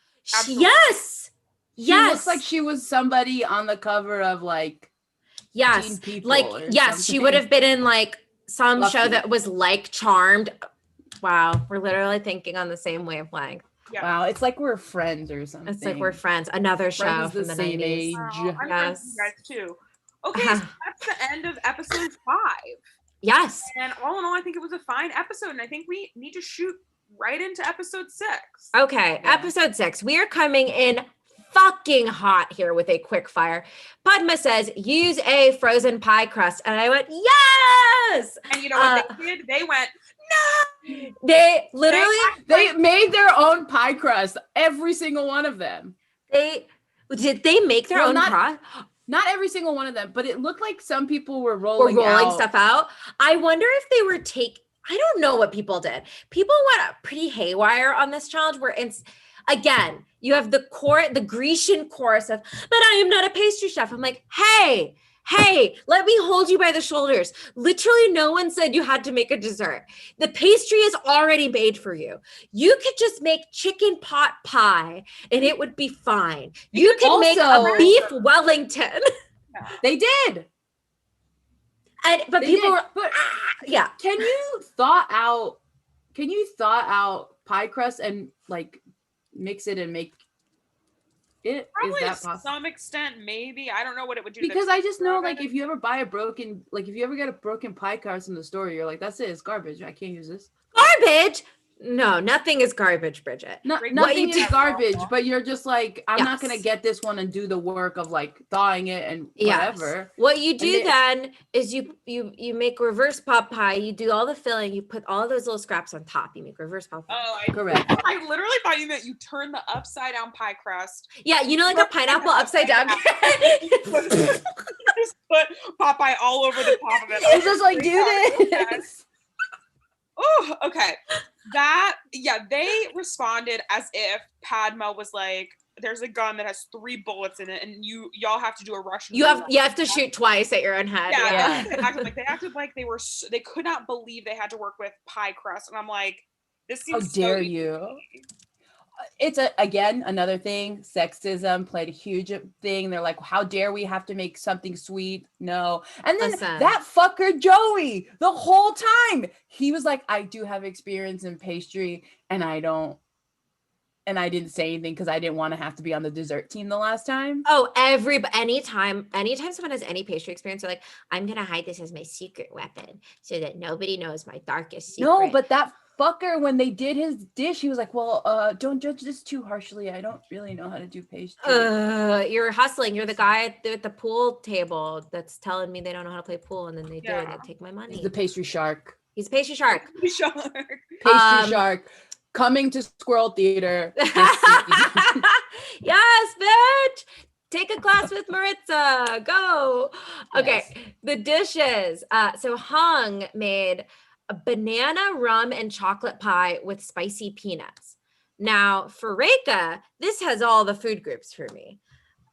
Yes. She looks like she was somebody on the cover of like Teen People like something. She would have been in like some Lucky. show that was like Charmed. Wow, we're literally thinking on the same wavelength. Yeah. Wow, it's like we're friends or something. It's like we're friends. Another show from the same 90s. age. I'm friends with you guys too. Okay, so that's the end of episode 5. Yes. And all in all, I think it was a fine episode, and I think we need to shoot right into episode 6. Okay, episode 6. We are coming in fucking hot here with a quick fire. Padma says, use a frozen pie crust. And I went, yes! And you know what they did? They went, no! They literally... They made their own pie crust. Every single one of them. Did they make their own crust? Not every single one of them, but it looked like some people were rolling stuff out. I wonder if they were I don't know what people did. People went pretty haywire on this challenge again, you have the Grecian chorus of, but I am not a pastry chef. I'm like, hey, let me hold you by the shoulders. Literally, no one said you had to make a dessert. The pastry is already made for you. You could just make chicken pot pie and it would be fine. You could make a beef Wellington. They did. But people were, yeah. Can you thaw out pie crust and like mix it and make it? Probably Is that to possible? some extent, maybe. I don't know what it would do. Because I just know, like, if you ever get a broken pie crust in the store, you're like, that's it, it's garbage. I can't use this. Garbage? No, nothing is garbage, Bridgette. Nothing is garbage, but you're just like, I'm not gonna get this one and do the work of like thawing it and whatever. What you do then is you make reverse pot pie. You do all the filling. You put all those little scraps on top. You make reverse pot pie. Oh, correct. I literally thought you meant you turn the upside down pie crust. Yeah, you know, like a pineapple upside down. Just put pot pie all over the top of it. It's just like, do this. Oh, okay. They responded as if Padma was like, there's a gun that has 3 bullets in it, and y'all have to do a Russian. You have to shoot twice at your own head. Yeah. They acted like they could not believe they had to work with pie crust, and I'm like, this seems. How dare you? It's again another thing. Sexism played a huge thing. They're like, how dare we have to make something sweet? No. And then that fucker Joey, the whole time he was like, I do have experience in pastry, and I didn't say anything because I didn't want to have to be on the dessert team the last time. Oh, anytime someone has any pastry experience, they're like, I'm gonna hide this as my secret weapon so that nobody knows my darkest secret. No, but that fucker, when they did his dish, he was like, well, don't judge this too harshly. I don't really know how to do pastry. You're hustling. You're the guy at the pool table that's telling me they don't know how to play pool, and then they do, and they take my money. He's the pastry shark. He's a pastry shark. Pastry shark. Coming to Squirrel Theater. Yes, bitch. Take a class with Maritza. Go. Okay. Yes. The dishes. So Hung made a banana, rum, and chocolate pie with spicy peanuts. Now, for Reka, this has all the food groups for me.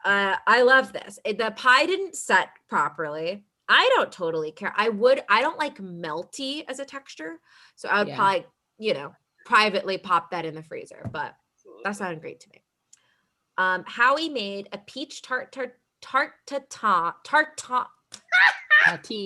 I love this. The pie didn't set properly. I don't totally care. I don't like melty as a texture. So I would probably, privately pop that in the freezer, but that sounded great to me. Howie made a peach tartine.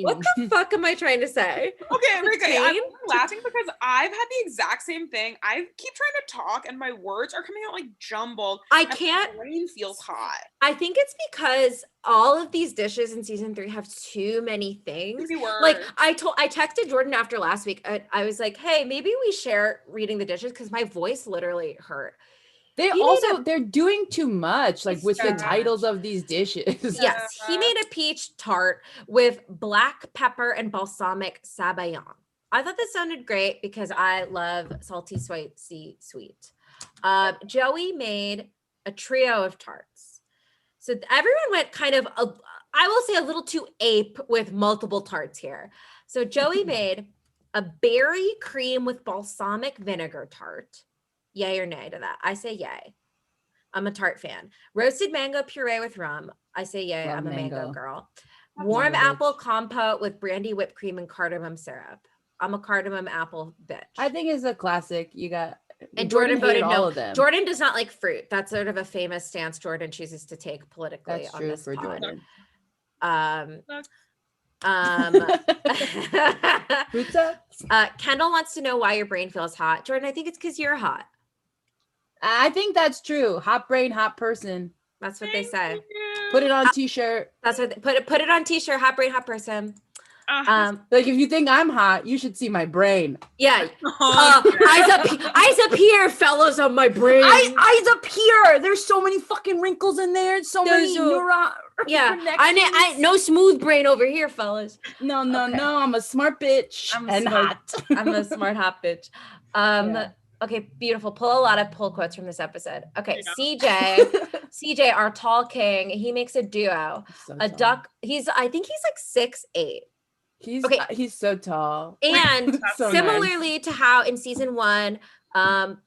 What the fuck am I trying to say? Okay, Rika, I'm laughing because I've had the exact same thing. I keep trying to talk and my words are coming out like jumbled. I can't. My brain feels hot. I think it's because all of these dishes in season 3 have too many things. Like I texted Jordan after last week. I was like, hey, maybe we share reading the dishes because my voice literally hurt. They're doing too much, like with the titles of these dishes. Yes, he made a peach tart with black pepper and balsamic sabayon. I thought this sounded great because I love salty, sweet. Joey made a trio of tarts. So everyone went kind of, I will say, a little too ape with multiple tarts here. So Joey made a berry cream with balsamic vinegar tart. Yay or nay to that? I say yay. I'm a tart fan. Roasted mango puree with rum. I say yay. I'm a mango girl. Warm apple compote with brandy whipped cream and cardamom syrup. I'm a cardamom apple bitch. I think it's a classic. And Jordan voted no. Jordan does not like fruit. That's sort of a famous stance Jordan chooses to take politically. That's true for Jordan. Kendall wants to know why your brain feels hot. Jordan, I think it's because you're hot. I think that's true. Hot brain, hot person. That's what they say. Put it on t-shirt. That's what put it on t-shirt. Hot brain, hot person. Like if you think I'm hot, you should see my brain. Yeah. Eyes up here, fellas, on my brain. Eyes up here. There's so many fucking wrinkles in there. So many I no smooth brain over here, fellas. No. I'm a smart bitch. Hot. I'm a smart hot bitch. Okay, beautiful. Pull a lot of pull quotes from this episode. Okay, CJ, our tall king, he makes a duo. A duck. I think he's like 6'8". He's so tall. And So similarly nice. to how in season 1,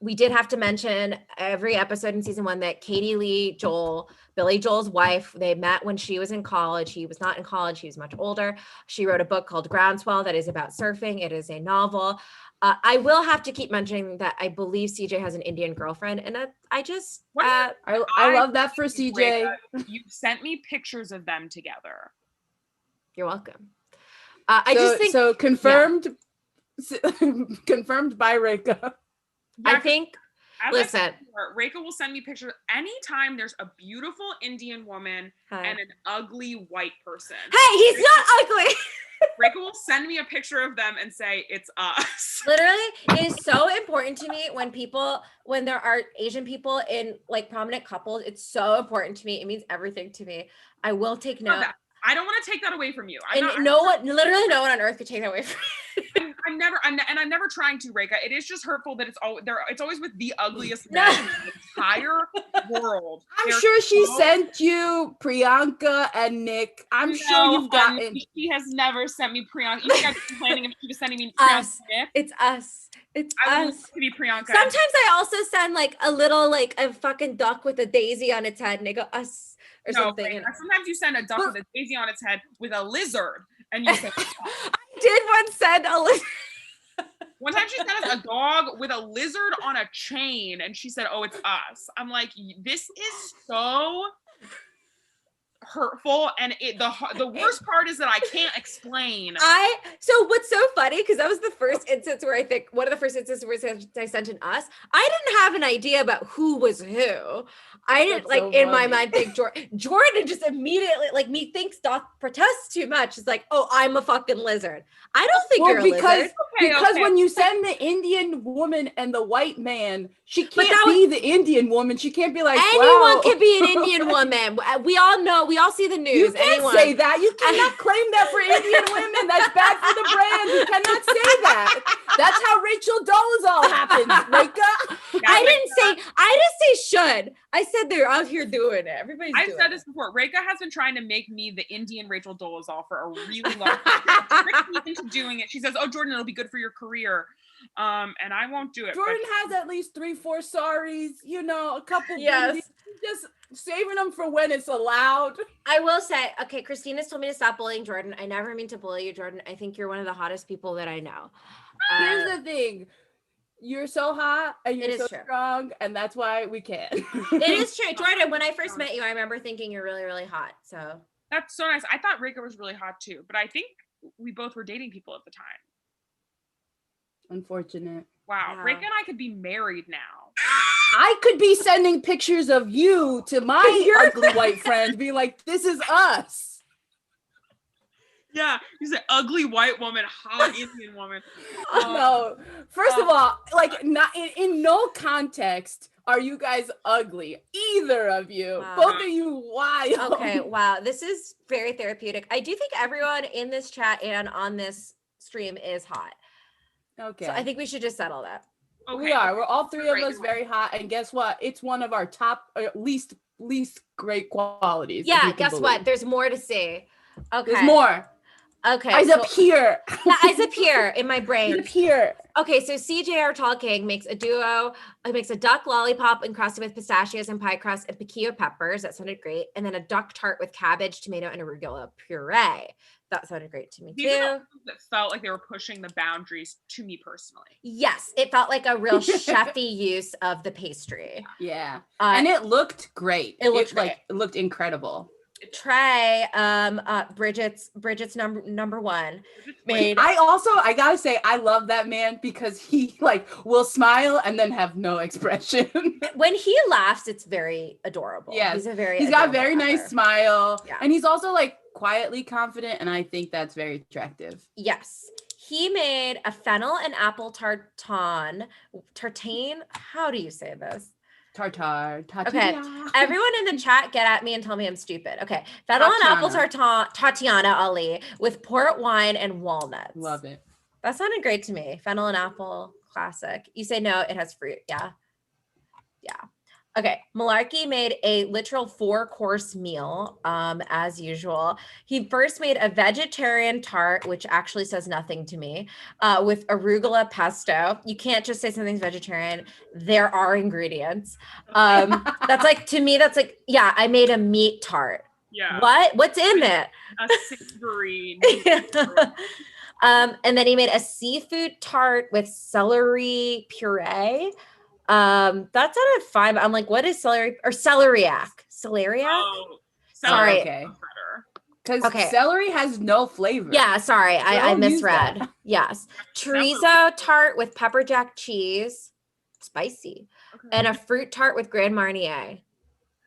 we did have to mention every episode in season 1 that Katie Lee Joel, Billy Joel's wife, they met when she was in college. He was not in college. He was much older. She wrote a book called Groundswell that is about surfing. It is a novel. I will have to keep mentioning that I believe CJ has an Indian girlfriend, and I just I love that for CJ. You sent me pictures of them together. You're welcome. I just think so confirmed. Yeah. Confirmed by Reka. Yeah, I think. Listen, Reka will send me pictures anytime there's a beautiful Indian woman and an ugly white person. Hey, he's not ugly. Reka will send me a picture of them and say it's us. Literally, it is so important to me when there are Asian people in like prominent couples. It's so important to me. It means everything to me. I will take note. I don't want to take that away from you. Literally no one on earth could take that away from me. I'm never trying to, Reka. It is just hurtful that it's always with the ugliest men in the entire world. I'm sure she sent you Priyanka and Nick. I'm sure you've gotten. She has never sent me Priyanka. You think I'd be complaining if she was sending me Priyanka and Nick? It's us. It's I us. To be Priyanka. Sometimes I also send like a little like a fucking duck with a daisy on its head, and they go us. Or something. Sometimes you send a duck with a daisy on its head with a lizard, and you say, I did once send a lizard. One time she sent us a dog with a lizard on a chain, and she said, "Oh, it's us." I'm like, this is so hurtful, and the worst part is that I can't explain. So what's so funny, because that was the first instance where I think one of the first instances where I sent an us. I didn't have an idea about who was who. I didn't my mind think Jordan just immediately methinks doth protest too much. It's like, oh, I'm a fucking lizard. I don't think you're a lizard. Because when you send the Indian woman and the white man, she can't be the Indian woman. She can't be like, anyone can be an Indian woman. We all know. We all see the news. You can't say that. You cannot claim that for Indian women. That's bad for the brand. You cannot say that. That's how Rachel Dolezal happens, Reka. I didn't say should. I said they're out here doing it. Everybody's doing it. I've said this before. Reka has been trying to make me the Indian Rachel Dolezal for a really long time. She tricked me into doing it. She says, "Oh, Jordan, it'll be good for your career." And I won't do it. Jordan has at least 3-4 sorries, a couple. Yes. Just saving them for when it's allowed. I will say, okay, Christina's told me to stop bullying Jordan. I never mean to bully you, Jordan. I think you're one of the hottest people that I know. Here's the thing. You're so hot and you're so strong, and that's why we can. It is true. Jordan, when I first met you, I remember thinking you're really, really hot. So that's so nice. I thought Reka was really hot too, but I think we both were dating people at the time. Unfortunate. Wow. Reka and I could be married now. I could be sending pictures of you to my ugly white friends, be like, this is us. Yeah, you say ugly white woman, hot Indian woman. No, first of all, not in no context are you guys ugly, either of you. Wow. Both of you wild. Okay, wow, this is very therapeutic. I do think everyone in this chat and on this stream is hot. Okay, so I think we should just settle that. Okay. We are. We're all three of us very hot, and guess what? It's one of our top, least great qualities. Yeah, guess what? There's more to say. Okay, there's more. Okay. Eyes up here. Yeah, eyes up here in my brain. Up here. Okay, so CJ, our tall king, makes a duo. It makes a duck lollipop encrusted with pistachios and pie crust and piquillo peppers. That sounded great. And then a duck tart with cabbage, tomato, and arugula puree. That sounded great to me too. That felt like they were pushing the boundaries to me personally. Yes, it felt like a real chefy use of the pastry. Yeah, and it looked great. It looked incredible. Trey, Bridgette's number one made. I gotta say, I love that man because he will smile and then have no expression. When he laughs, it's very adorable. Yeah, he's got a very nice smile, and he's also quietly confident, and I think that's very attractive. Yes. He made a fennel and apple tartane. How do you say this? Tartar. Okay. Everyone in the chat get at me and tell me I'm stupid. Okay. Fennel and apple Tatiana Ali with port wine and walnuts. Love it. That sounded great to me. Fennel and apple, classic. You say no, it has fruit. Yeah. Yeah. Okay, Malarkey made a literal 4-course meal, as usual. He first made a vegetarian tart, which actually says nothing to me, with arugula pesto. You can't just say something's vegetarian. There are ingredients. That's like, to me, that's like, yeah, I made a meat tart. Yeah. What? What's in it? A savory. And then he made a seafood tart with celery puree. That sounded fine, but I'm like, what is celery or celeriac? Celeriac? Oh, Sorry. Okay. Better. Because celery has no flavor. Yeah, sorry, I Don't use misread. that. Yes. Celery. Chorizo tart with pepper jack cheese, spicy, Okay. and a fruit tart with Grand Marnier.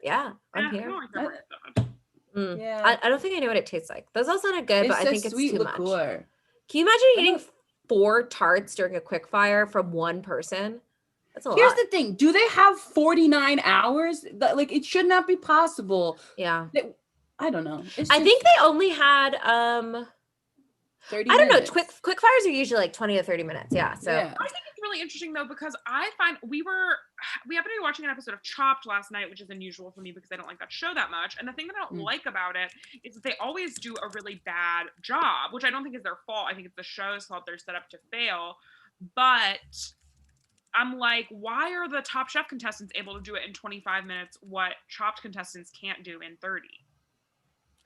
Yeah, I'm I here. don't like that word so much. Yeah. I don't think I know what it tastes like. Those all sounded good, but I think it's sweet too liqueur. much. Can you imagine eating 4 tarts during a quick fire from one person? That's a lot. Here's the thing. Do they have 49 hours? Like, it should not be possible. Yeah. I don't know. I think they only had 30 I don't minutes. know. Quick fires are usually like 20 to 30 minutes. Yeah. So I think it's really interesting though, because I find we happened to be watching an episode of Chopped last night, which is unusual for me because I don't like that show that much. And the thing that I don't like about it is that they always do a really bad job, which I don't think is their fault. I think it's the show's fault. They're set up to fail. But I'm like, why are the Top Chef contestants able to do it in 25 minutes what Chopped contestants can't do in 30?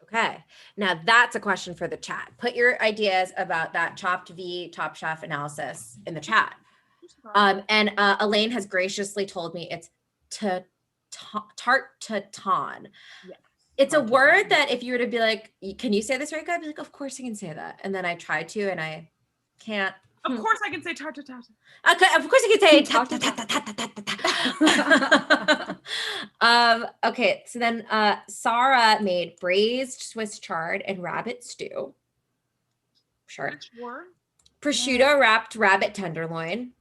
Okay. Now that's a question for the chat. Put your ideas about that Chopped v Top Chef analysis in the chat. And Elaine has graciously told me it's tart taton. Yes. It's a word that if you were to be like, can you say this right, guy? I'd be like, of course you can say that. And then I try to, and I can't. Of course I can say tart taton. Okay, of course you can say okay, so then Sarah made braised Swiss chard and rabbit stew. Sure. Prosciutto wrapped rabbit tenderloin.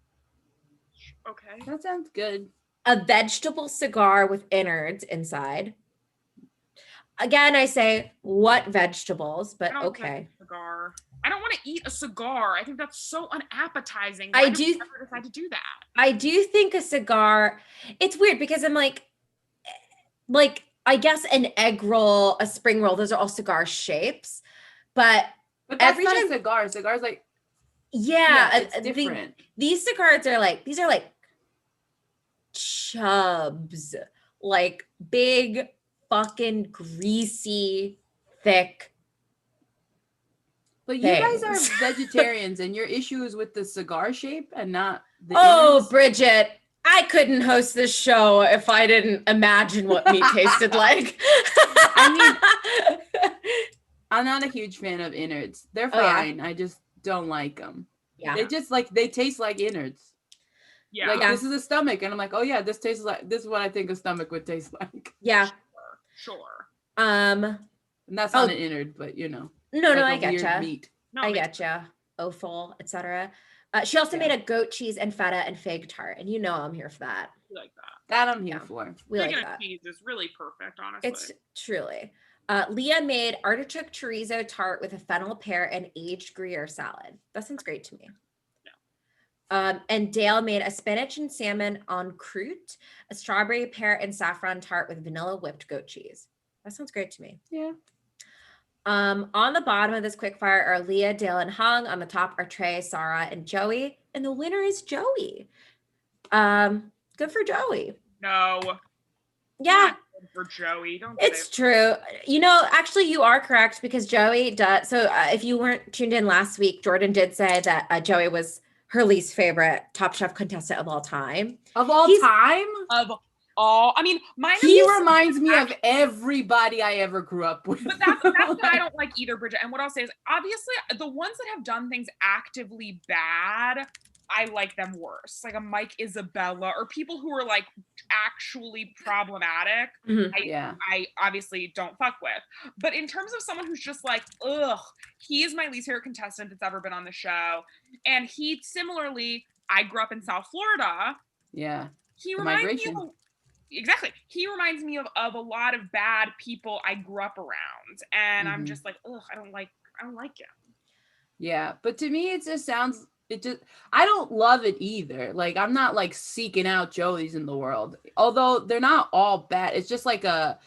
Okay. That sounds good. A vegetable cigar with innards inside. Again, I say, what vegetables? But okay. Cigar. I don't want to eat a cigar. I think that's so unappetizing. Why do you ever decide to do that? I do think a cigar. It's weird because I'm like I guess an egg roll, a spring roll. Those are all cigar shapes, but that's every not time a cigar. Cigars like it's different. These cigars are like chubs, like big, fucking greasy, thick. But you guys are vegetarians, and your issue is with the cigar shape and not the innards. Bridgette, I couldn't host this show if I didn't imagine what meat tasted like. I mean, I'm not a huge fan of innards. They're fine. I just don't like them. Yeah. They just they taste like innards. Yeah. This is a stomach. And I'm like, oh yeah, this is what I think a stomach would taste like. Yeah. Sure. And that's not an innard, but you know. No, I getcha. I getcha. Offal, etc. She also made a goat cheese and feta and fig tart, and you know I'm here for that. We like that. That I'm here for. We like that. Cheese is really perfect, honestly. It's truly. Leah made artichoke chorizo tart with a fennel pear and aged Gruyere salad. That sounds great to me. Yeah. And Dale made a spinach and salmon en croûte, a strawberry pear and saffron tart with vanilla whipped goat cheese. That sounds great to me. Yeah. On the bottom of this quickfire are Leah, Dale, and Hung. On the top are Trey, Sarah, and Joey. And the winner is Joey. Good for Joey. No. Yeah. Good for Joey. It's true. You know, actually, you are correct because Joey does. So if you weren't tuned in last week, Jordan did say that Joey was her least favorite Top Chef contestant of all time. Of all time? I mean, he reminds me of everybody I ever grew up with. But that's what I don't like either, Bridgette. And what I'll say is, obviously, the ones that have done things actively bad, I like them worse. Like a Mike Isabella or people who are like actually problematic. Mm-hmm. I obviously don't fuck with. But in terms of someone who's just like, ugh, he is my least favorite contestant that's ever been on the show. And he similarly, I grew up in South Florida. Yeah. He reminds me of exactly. He reminds me of a lot of bad people I grew up around. And I'm just like, ugh, I don't like him. Yeah. But to me, it just sounds I don't love it either. Like, I'm not like seeking out Joey's in the world, although they're not all bad. It's just a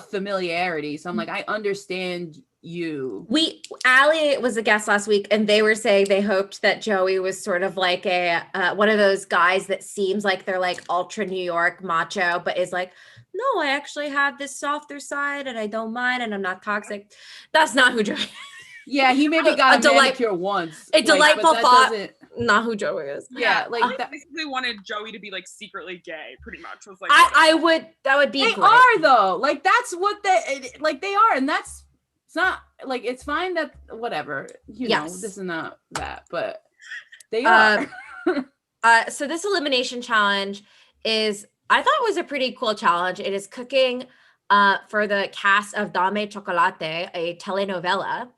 familiarity. So I'm like, I understand you. Allie was a guest last week, and they were saying they hoped that Joey was sort of like a one of those guys that seems like they're like ultra New York macho, but is like, no, I actually have this softer side, and I don't mind, and I'm not toxic. That's not who Joey is. Yeah, he maybe got a manicure once. A delightful thought. Not who Joey is. Yeah, like I basically wanted Joey to be like secretly gay, pretty much. Was like that would be they great. are though. Like that's what they are, and it's not like it's fine that whatever, you know, this is not that, but they are. So this elimination challenge is, I thought was a pretty cool challenge. It is cooking for the cast of Dame Chocolate, a telenovela,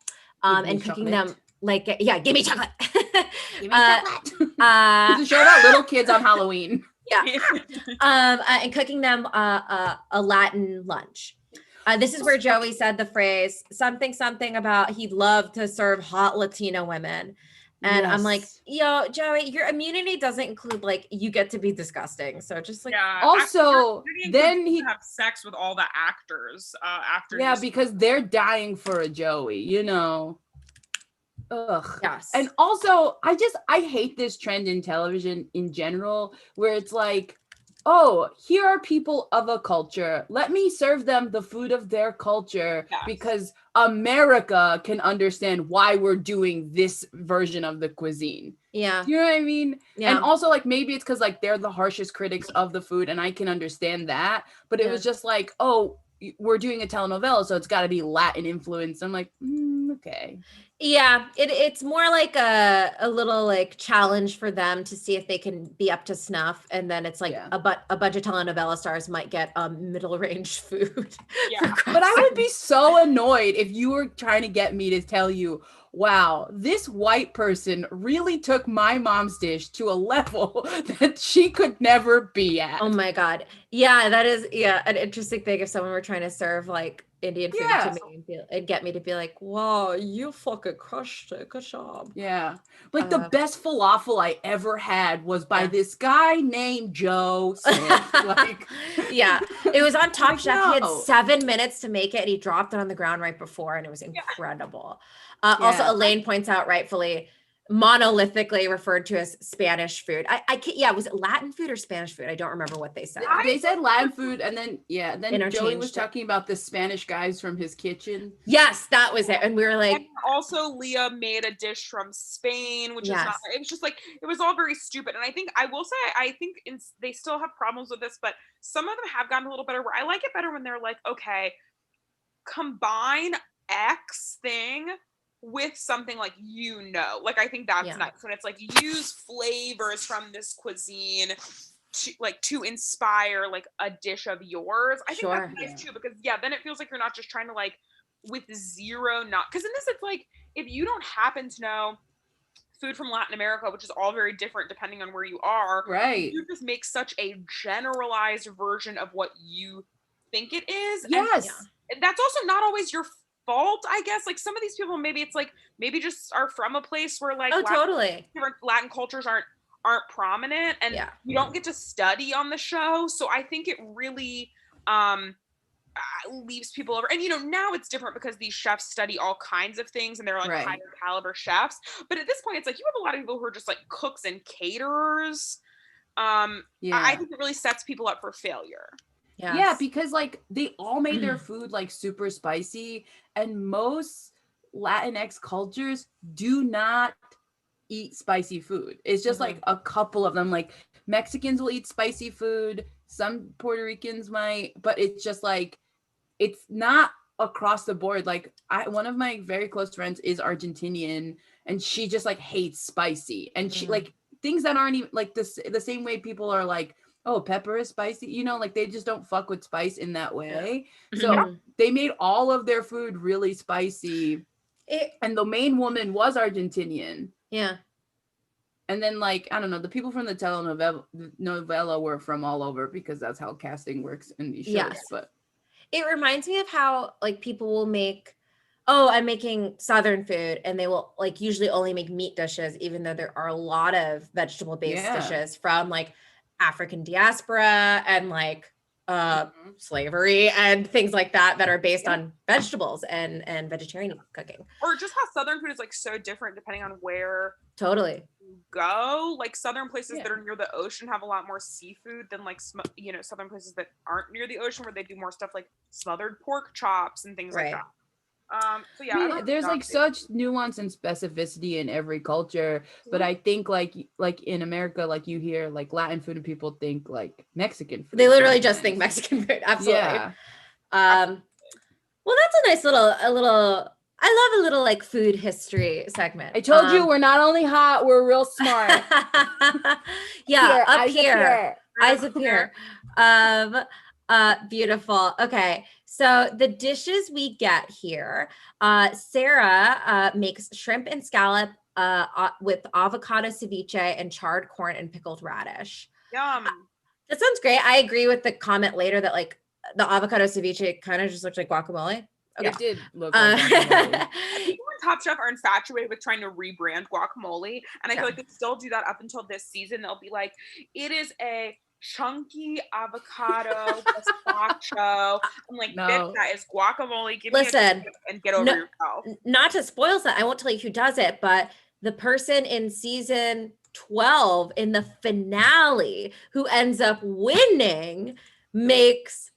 and cooking them like, give me chocolate. Give me chocolate. It's a show about little kids on Halloween. Yeah. And cooking them a Latin lunch. This is where Joey said the phrase something about he'd love to serve hot Latino women. And I'm like, yo, Joey, your immunity doesn't include like you get to be disgusting. So just like, also then he have sex with all the actors after. Yeah, because they're dying for a Joey, you know. Ugh. Yes. And also I hate this trend in television in general where it's like, oh, here are people of a culture. Let me serve them the food of their culture because America can understand why we're doing this version of the cuisine. Yeah. You know what I mean? Yeah. And also like maybe it's because like they're the harshest critics of the food and I can understand that. But it was just like, oh, we're doing a telenovela, so it's got to be Latin influence. I'm like, okay. Yeah, it's more like a little like challenge for them to see if they can be up to snuff, and then it's like a bunch of telenovela stars might get middle range food. Yeah, but I would be so annoyed if you were trying to get me to tell you, wow, this white person really took my mom's dish to a level that she could never be at. Oh my God. Yeah, that is an interesting thing if someone were trying to serve like Indian food to me and get me to be like, wow, you fucking crushed it. Good job. Yeah. Like the best falafel I ever had was by this guy named Joe Smith. Like, yeah. It was on Top Chef. He had 7 minutes to make it and he dropped it on the ground right before and it was incredible. Also, Elaine points out rightfully, monolithically referred to as Spanish food. Was it Latin food or Spanish food? I don't remember what they said. They said Latin food, and then Joey was talking about the Spanish guys from his kitchen. Yes, that was it. And we were like, and also Leah made a dish from Spain, which is not. It was just like it was all very stupid. And I think I will say I think they still have problems with this, but some of them have gotten a little better. Where I like it better when they're like, okay, combine X thing with something like, like I think that's nice when it's like use flavors from this cuisine to inspire like a dish of yours. I think that's nice too, because then it feels like you're not just trying to like with zero because in this it's like if you don't happen to know food from Latin America, which is all very different depending on where you are, right, you just make such a generalized version of what you think it is. And that's also not always your fault, I guess. Like some of these people, maybe it's like maybe just are from a place where like different Latin cultures aren't prominent, and you don't get to study on the show. So I think it really leaves people over. And now it's different because these chefs study all kinds of things and they're like higher caliber chefs. But at this point, it's like you have a lot of people who are just like cooks and caterers. I think it really sets people up for failure. Yeah, because like they all made their food like super spicy, and most Latinx cultures do not eat spicy food. It's just like a couple of them. Like Mexicans will eat spicy food, some Puerto Ricans might, but it's just like it's not across the board. Like one of my very close friends is Argentinian, and she just like hates spicy, and she like things that aren't even like this the same way people are like, oh, pepper is spicy, like they just don't fuck with spice in that way. So they made all of their food really spicy. And the main woman was Argentinian. Yeah. And then like, I don't know, the people from the telenovela were from all over because that's how casting works in these shows. But it reminds me of how like people will make oh, I'm making Southern food, and they will like usually only make meat dishes, even though there are a lot of vegetable-based dishes from like African diaspora and like slavery and things like that are based on vegetables and vegetarian cooking. Or just how Southern food is like so different depending on where Totally. you go. Like Southern places that are near the ocean have a lot more seafood than like Southern places that aren't near the ocean, where they do more stuff like smothered pork chops and things like that. So yeah, I mean, there's like such nuance and specificity in every culture, but I think like in America, like you hear like Latin food and people think like Mexican food. They literally just think Mexican food. Absolutely. Yeah. Well, that's a nice little. I love a little like food history segment. I told you we're not only hot, we're real smart. Yeah, eyes up here. Beautiful. Okay, so the dishes we get here, Sarah makes shrimp and scallop with avocado ceviche and charred corn and pickled radish. Yum. That sounds great. I agree with the comment later that like the avocado ceviche kind of just looked like guacamole. Okay. It did look like guacamole. People in Top Chef are infatuated with trying to rebrand guacamole, and I feel like they still do that up until this season. They'll be like, it is a chunky avocado gazpacho. I'm like, bitch, that is guacamole. Listen, and get over yourself. Not to spoil that, I won't tell you who does it, but the person in season 12 in the finale who ends up winning makes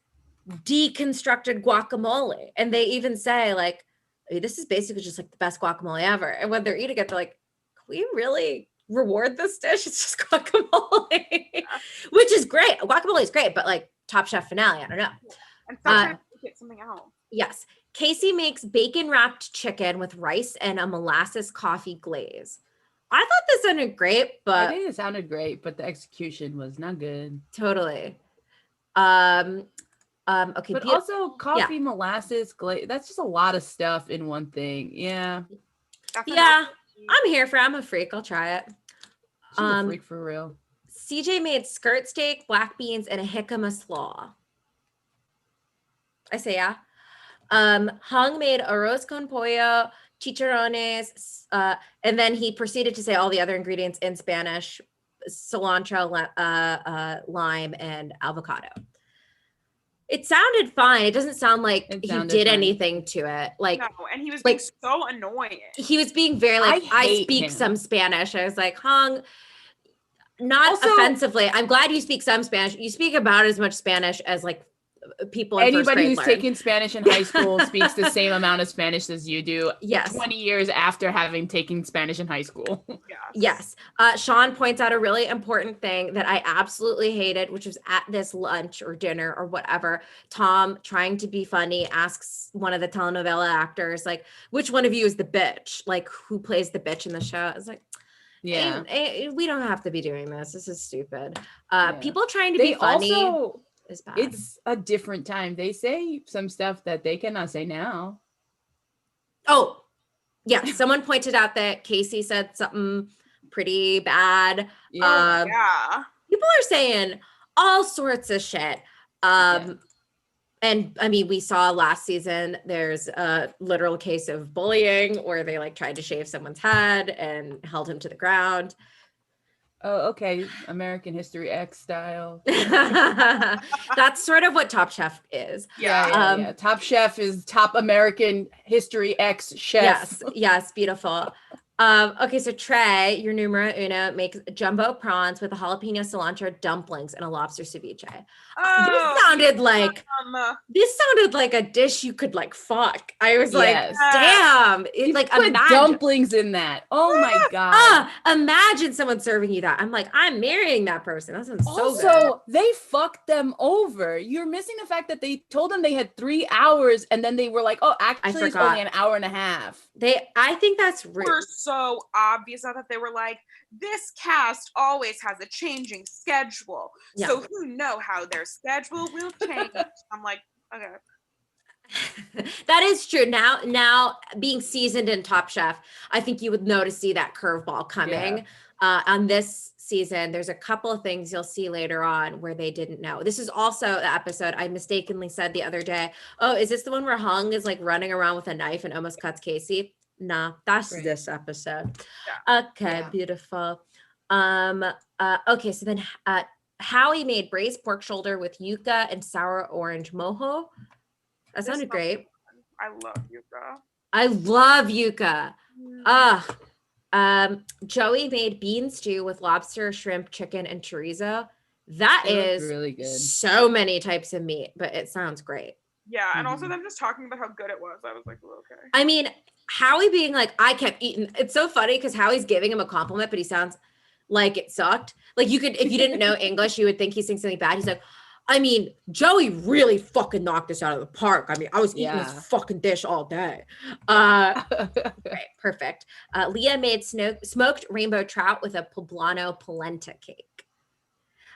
deconstructed guacamole, and they even say like, this is basically just like the best guacamole ever. And when they're eating it, they're like, can we really reward this dish? It's just guacamole. Which is great. Guacamole is great, but like Top Chef finale, I don't know. And sometimes get something else. Yes. Casey makes bacon wrapped chicken with rice and a molasses coffee glaze. I thought this sounded great, but I think it sounded great, but the execution was not good. Totally. Okay. But also coffee, molasses, glaze. That's just a lot of stuff in one thing. Yeah. Yeah. I'm a freak. I'll try it. She's a freak for real. CJ made skirt steak, black beans, and a jicama slaw. I say yeah. Hung made arroz con pollo, chicharrones, and then he proceeded to say all the other ingredients in Spanish: cilantro, lime, and avocado. It sounded fine. It doesn't sound like he did anything to it. Like, no, and he was being so annoying. He was being very like, I speak some Spanish. I was like, Hung, not offensively. I'm glad you speak some Spanish. You speak about as much Spanish as like people. Anybody who's taken Spanish in high school speaks the same amount of Spanish as you do. Yes. 20 years after having taken Spanish in high school. Yes. Sean points out a really important thing that I absolutely hated, which was at this lunch or dinner or whatever. Tom, trying to be funny, asks one of the telenovela actors, like, which one of you is the bitch? Like, who plays the bitch in the show? It's like, yeah, we don't have to be doing this. This is stupid. People trying to be funny. Is bad. It's a different time. They say some stuff that they cannot say now. Oh, yeah. Someone pointed out that Casey said something pretty bad. Yeah. People are saying all sorts of shit. And I mean, we saw last season, there's a literal case of bullying where they like tried to shave someone's head and held him to the ground. Oh, okay. American History X style. That's sort of what Top Chef is. Yeah. Top Chef is top American History X chef. Yes, beautiful. Okay, so Trey, your numero uno, makes jumbo prawns with a jalapeno cilantro dumplings and a lobster ceviche. This sounded like a dish you could like fuck. I was like, damn. You like put dumplings in that. Oh my god. Imagine someone serving you that. I'm like, I'm marrying that person. That sounds so good. Also, they fucked them over. You're missing the fact that they told them they had 3 hours and then they were like, oh, actually it's only an hour and a half. I think that's rude. We're so obvious. I thought they were like, this cast always has a changing schedule. Yeah. So who know how their schedule will change? I'm like, okay. That is true. Now being seasoned in Top Chef, I think you would know to see that curveball coming. on this season, there's a couple of things you'll see later on where they didn't know. This is also the episode I mistakenly said the other day, oh, is this the one where Hung is like running around with a knife and almost cuts Casey? Nah, that's this episode. Okay, beautiful. Okay, so then Howie made braised pork shoulder with yuca and sour orange mojo. That sounded great. I love yuca. I love yuca. Joey made bean stew with lobster, shrimp, chicken, and chorizo. That is really good. So many types of meat, but it sounds great. Yeah, and also them just talking about how good it was. I was like, well, okay. I mean, Howie being like, I kept eating. It's so funny because Howie's giving him a compliment, but he sounds like it sucked. Like you could, if you didn't know English, you would think he's saying something bad. He's like, I mean, Joey really fucking knocked us out of the park. I mean, I was eating this fucking dish all day. Right, perfect. Leah made smoked rainbow trout with a poblano polenta cake.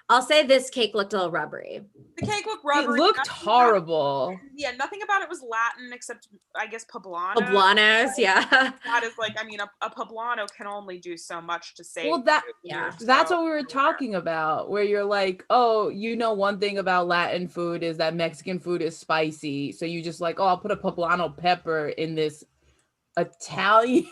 I'll say this cake looked a little rubbery. The cake looked rubbery. It looked horrible. Nothing about it was Latin except, I guess, poblano. Poblanos, yeah. That is like, I mean, a poblano can only do so much to save. Well, that's what we were talking about, where you're like, oh, you know, one thing about Latin food is that Mexican food is spicy. So you just like, oh, I'll put a poblano pepper in this Italian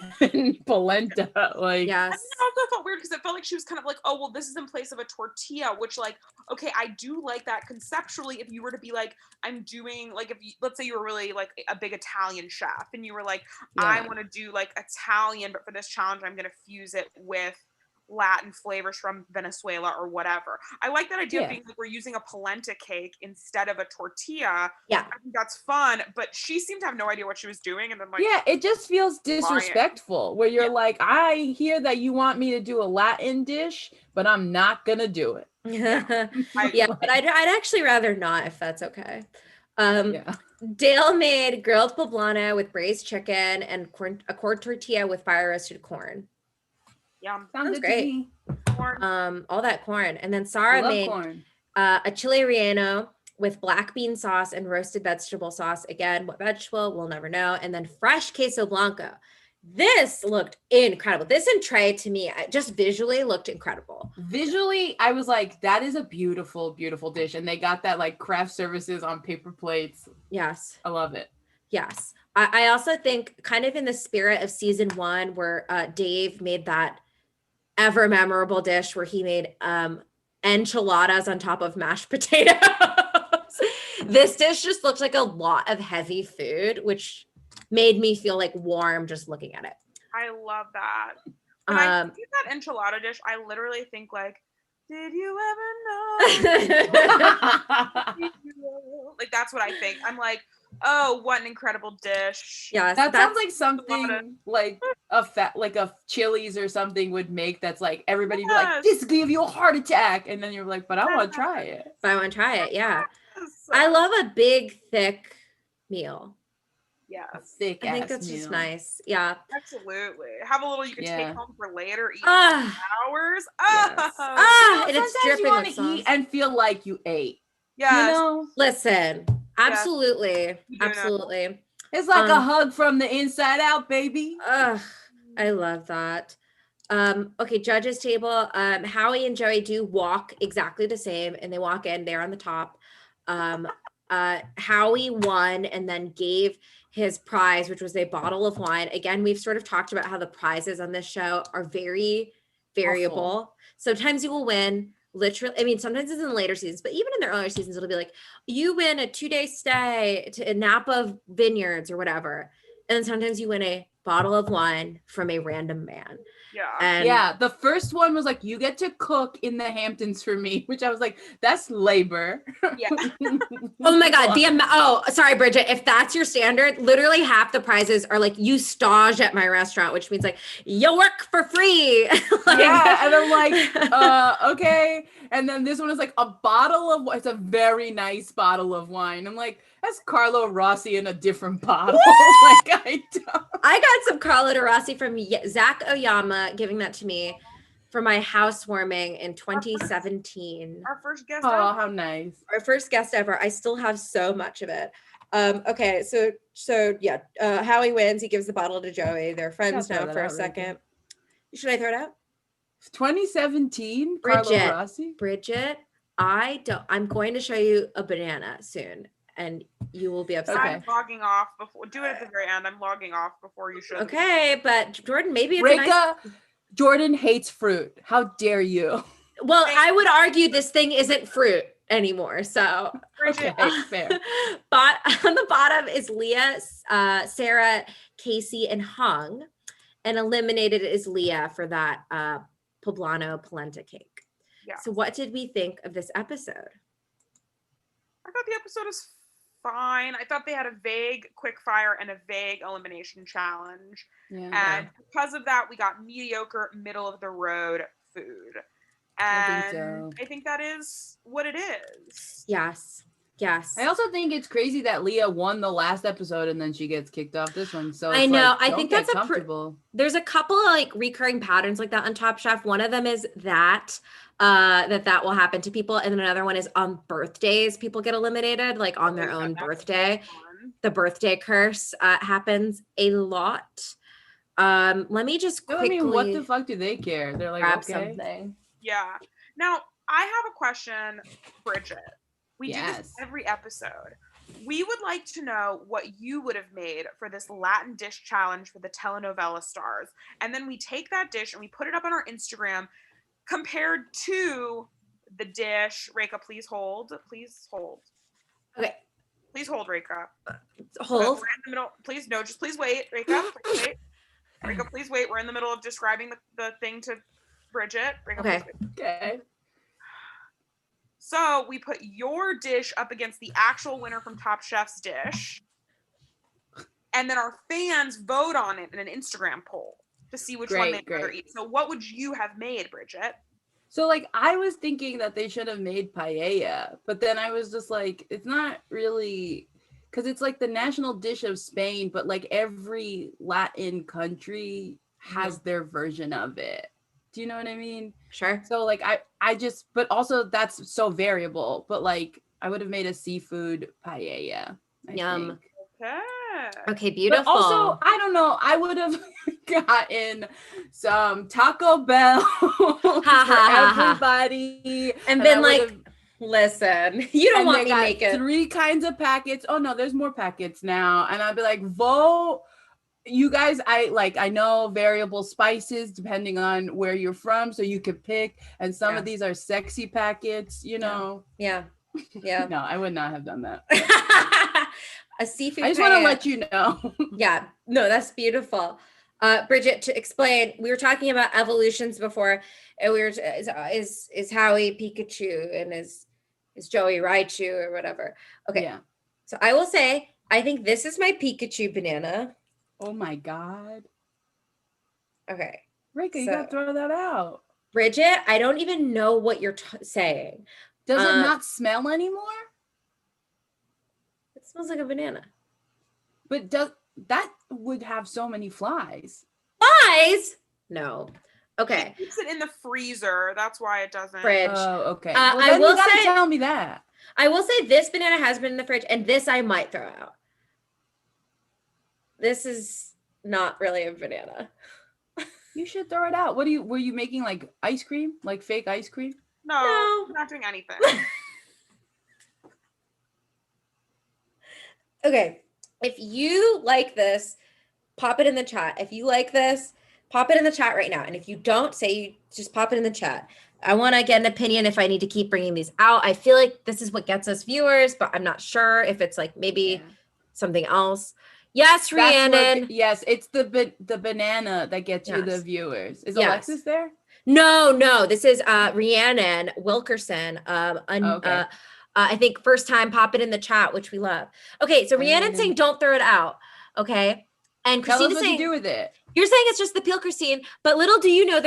polenta. Like, yes. I also felt weird because it felt like she was kind of like, oh, well, this is in place of a tortilla, which, like, okay, I do like that conceptually. If you were to be like, I'm doing, like, if you, let's say you were really like a big Italian chef and you were like, I want to do like Italian, but for this challenge, I'm going to fuse it with Latin flavors from Venezuela or whatever. I like that idea of being like, we're using a polenta cake instead of a tortilla. Yeah. I think that's fun, but she seemed to have no idea what she was doing. And then like, it just feels disrespectful where you're like, I hear that you want me to do a Latin dish, but I'm not going to do it. But I'd actually rather not, if that's okay. Dale made grilled poblano with braised chicken and a corn tortilla with fire roasted corn. Yeah, sounds great. All that corn. And then Sarah made a chile relleno with black bean sauce and roasted vegetable sauce. Again, what vegetable? We'll never know. And then fresh queso blanco. This looked incredible. This entree to me, just visually looked incredible. Visually, I was like, that is a beautiful, beautiful dish. And they got that like craft services on paper plates. Yes. I love it. Yes. I also think kind of in the spirit of season 1 where Dave made that ever memorable dish where he made enchiladas on top of mashed potatoes. This dish just looked like a lot of heavy food, which made me feel like warm just looking at it. I love that. When I see that enchilada dish, I literally think like, did you ever know? Like that's what I think. I'm like, oh, what an incredible dish. Yeah, that sounds like something like a Chili's or something would make. That's like everybody be like, this give you a heart attack, and then you're like, but I want to try it. But I want to try it. Yeah, I love a big, thick meal. Yeah, I think that's just nice. Yeah, absolutely. Have a little you can take home for later. Eat for hours. Yes. And it's dripping you want to eat and feel like you ate. Yeah. You know? Listen, absolutely, absolutely. It's like a hug from the inside out, baby. I love that. Okay, judges table. Howie and Joey do walk exactly the same, and they walk in. They're on the top. Howie won and then gave his prize, which was a bottle of wine. Again, we've sort of talked about how the prizes on this show are very variable. Awful. Sometimes you will win literally, I mean, sometimes it's in later seasons, but even in their earlier seasons, it'll be like, you win a 2-day stay to Napa Vineyards or whatever. And then sometimes you win a bottle of wine from a random man. Yeah. The first one was like, you get to cook in the Hamptons for me, which I was like, that's labor. Yeah. Oh my God. Sorry, Bridget. If that's your standard, literally half the prizes are like, you stage at my restaurant, which means like, you work for free. Like, yeah. And I'm like, okay. And then this one is like a bottle of, it's a very nice bottle of wine. I'm like, that's Carlo Rossi in a different bottle. Like I got some Carlo Rossi from Zach Oyama giving that to me for my housewarming in 2017. Our first guest ever. Oh, how nice. Our first guest ever. I still have so much of it. Okay, so Howie wins. He gives the bottle to Joey. They're friends now for a second. Should I throw it out? 2017, Carlo Bridgette, Rossi. Bridgette, I'm going to show you a banana soon, and you will be upset. Okay. I'm logging off before. Do it at the very end. I'm logging off before you show. Okay, but Jordan, maybe it's Reka, a nice... Jordan hates fruit. How dare you? Well, I would argue this thing isn't fruit anymore. So, Bridgette, Okay, fair. But on the bottom is Leah, Sarah, Casey, and Hung, and eliminated is Leah for that poblano polenta cake. Yeah. So, what did we think of this episode? I thought the episode was fine. I thought they had a vague quick fire and a vague elimination challenge. Yeah. And because of that, we got mediocre, middle of the road food. And I think that is what it is. Yes. Yes. I also think it's crazy that Leah won the last episode and then she gets kicked off this one. So I know. Like, I think that's comfortable. There's a couple of like recurring patterns like that on Top Chef. One of them is that that will happen to people, and then another one is on birthdays people get eliminated, like on their own birthday. The birthday curse happens a lot. Let me just quickly. I mean, what the fuck do they care? They're like, grab okay. something. Yeah. Now I have a question, Bridgette. We do this every episode. We would like to know what you would have made for this Latin dish challenge for the telenovela stars. And then we take that dish and we put it up on our Instagram compared to the dish. Reka, please hold. Please hold. Okay. Please hold, Reka. Hold. We're in the middle. Please, no, just please wait, Reka. Please wait. Reka, please wait. We're in the middle of describing the thing to Bridgette. Reka, okay. Okay. So we put your dish up against the actual winner from Top Chef's dish. And then our fans vote on it in an Instagram poll to see which one they'd rather eat. So what would you have made, Bridgette? So like I was thinking that they should have made paella, but then I was just like, it's not really, because it's like the national dish of Spain, but like every Latin country has their version of it. Do you know what I mean? Sure. So like I just, but also that's so variable, but like I would have made a seafood paella. Yum. Okay. Okay, beautiful. But also, I don't know, I would have gotten some Taco Bell for everybody. And then like, listen, you don't want me making 3 kinds of packets. Oh no, there's more packets now. And I'd be like, vote. You guys, I know variable spices depending on where you're from, so you could pick. And some of these are sexy packets, you know. Yeah. No, I would not have done that. A seafood. I just want to let you know. Yeah. No, that's beautiful. Bridgette, to explain, we were talking about evolutions before, and we were is Howie Pikachu and is Joey Raichu or whatever. Okay. Yeah. So I will say, I think this is my Pikachu banana. Oh my God. Okay. Reka, you gotta throw that out. Bridgette, I don't even know what you're saying. Does it not smell anymore? It smells like a banana. But that would have so many flies. Flies? No. Okay. It keeps it in the freezer. That's why it doesn't. Fridge. Oh, okay. Well, I will say, tell me that. I will say this banana has been in the fridge, and this I might throw out. This is not really a banana. You should throw it out. Were you making like ice cream? Like fake ice cream? No. I'm not doing anything. Okay. If you like this, pop it in the chat. If you like this, pop it in the chat right now. And if you don't, you just pop it in the chat. I want to get an opinion if I need to keep bringing these out. I feel like this is what gets us viewers, but I'm not sure if it's like maybe something else. Yes, Rhiannon. Yes, it's the banana that gets you the viewers. Is Alexis there? No. This is Rhiannon Wilkerson. I think first time, pop it in the chat, which we love. Okay, so Rhiannon's saying don't throw it out. Okay, and Christina's saying, what to do with it. You're saying it's just the peel, Christine, but little do you know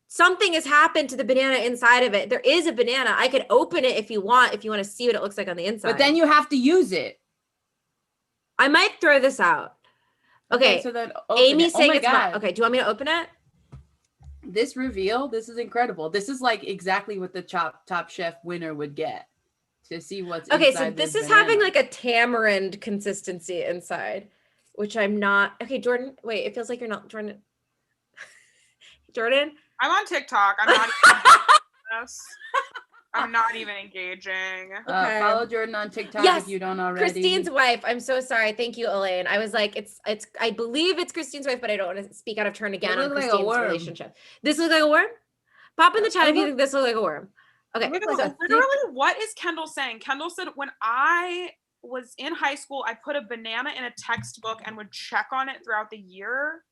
something has happened to the banana inside of it. There is a banana. I could open it if you want to see what it looks like on the inside. But then you have to use it. I might throw this out. Okay, so then Amy's saying it's not. Okay, do you want me to open it? This reveal, this is incredible. This is like exactly what the Top Chef winner would get to see what's okay. So this is having like a tamarind consistency inside, which I'm not. Okay, Jordan, wait. It feels like you're not Jordan. Jordan, I'm on TikTok. I'm not even engaging. Okay. Follow Jordan on TikTok Yes, if you don't already. Christine's wife. I'm so sorry. Thank you, Elaine. I was like, it's. I believe it's Christine's wife, but I don't want to speak out of turn again on look like a Christine's worm. relationship. This looks like a worm? Pop in the chat if you look- think this looks like a worm. Okay. Look at so this. Literally, what is Kendall saying? Kendall said, when I was in high school, I put a banana in a textbook and would check on it throughout the year.